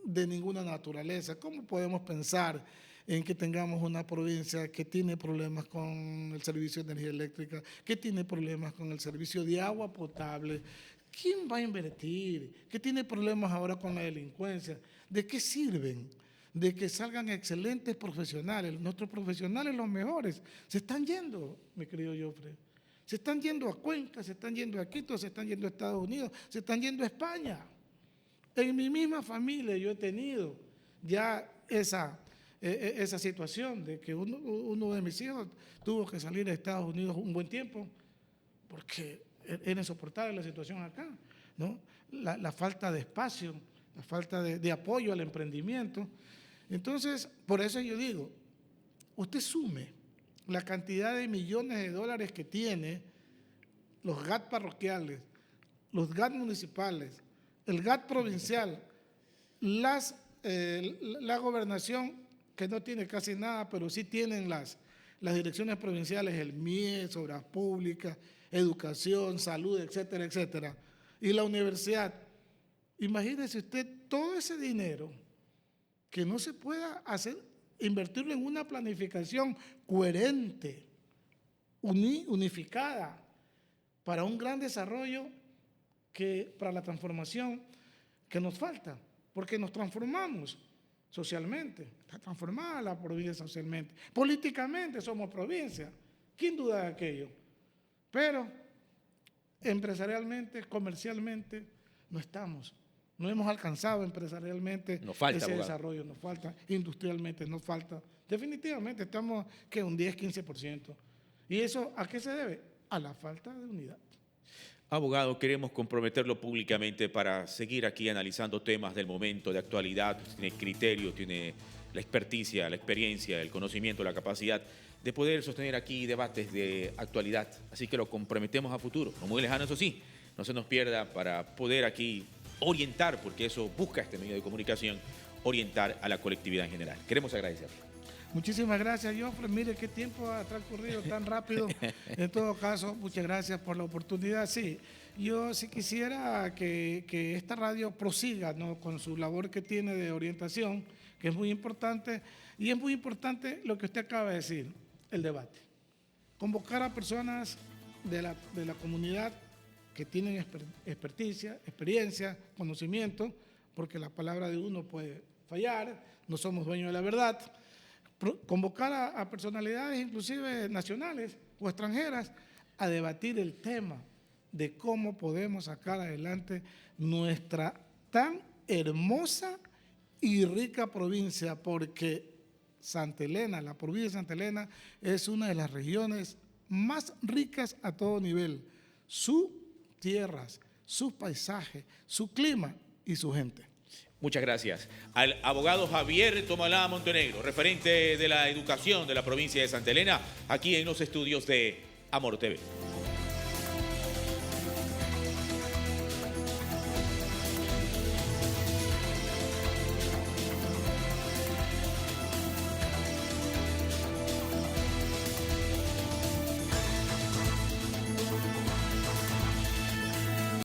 de ninguna naturaleza. ¿Cómo podemos pensar en que tengamos una provincia que tiene problemas con el servicio de energía eléctrica, que tiene problemas con el servicio de agua potable? ¿Quién va a invertir? ¿Qué tiene problemas ahora con la delincuencia? ¿De qué sirven? De que salgan excelentes profesionales. Nuestros profesionales, los mejores, se están yendo, mi querido Joffrey. Se están yendo a Cuenca, se están yendo a Quito, se están yendo a Estados Unidos, se están yendo a España. En mi misma familia yo he tenido ya esa situación de que uno de mis hijos tuvo que salir a Estados Unidos un buen tiempo porque era insoportable la situación acá, ¿no? La falta de espacio, la falta de apoyo al emprendimiento. Entonces, por eso yo digo, usted sume la cantidad de millones de dólares que tiene los GAT parroquiales, los GAT municipales, el GAT provincial, la gobernación, que no tiene casi nada, pero sí tienen las direcciones provinciales, el MIES, obras públicas, educación, salud, etcétera, etcétera, y la universidad. Imagínese usted todo ese dinero que no se pueda invertirlo en una planificación coherente, unificada, para un gran desarrollo, para la transformación que nos falta, porque nos transformamos socialmente, está transformada la provincia socialmente, políticamente somos provincia, ¿quién duda de aquello? Pero empresarialmente, comercialmente, no estamos. No hemos alcanzado empresarialmente ese desarrollo, nos falta, industrialmente nos falta. Definitivamente estamos un 10-15%. ¿Y eso a qué se debe? A la falta de unidad. Abogado, queremos comprometerlo públicamente para seguir aquí analizando temas del momento, de actualidad. Tiene criterio, tiene la experticia, la experiencia, el conocimiento, la capacidad de poder sostener aquí debates de actualidad. Así que lo comprometemos a futuro, no muy lejano, eso sí, no se nos pierda para poder aquí orientar, porque eso busca este medio de comunicación, orientar a la colectividad en general. Queremos agradecerle. Muchísimas gracias, Joffrey. Mire qué tiempo ha transcurrido tan rápido. En todo caso, muchas gracias por la oportunidad. Sí, yo sí quisiera que esta radio prosiga, ¿no?, con su labor que tiene de orientación, que es muy importante. Y es muy importante lo que usted acaba de decir, el debate. Convocar a personas de la comunidad que tienen experticia, experiencia, conocimiento, porque la palabra de uno puede fallar, no somos dueños de la verdad. Convocar a personalidades inclusive nacionales o extranjeras a debatir el tema de cómo podemos sacar adelante nuestra tan hermosa y rica provincia, porque Santa Elena, la provincia de Santa Elena, es una de las regiones más ricas a todo nivel. Su tierras, sus paisajes, su clima y su gente. Muchas gracias. Al abogado Javier Tomalá Montenegro, referente de la educación de la provincia de Santa Elena, aquí en los estudios de Amor TV.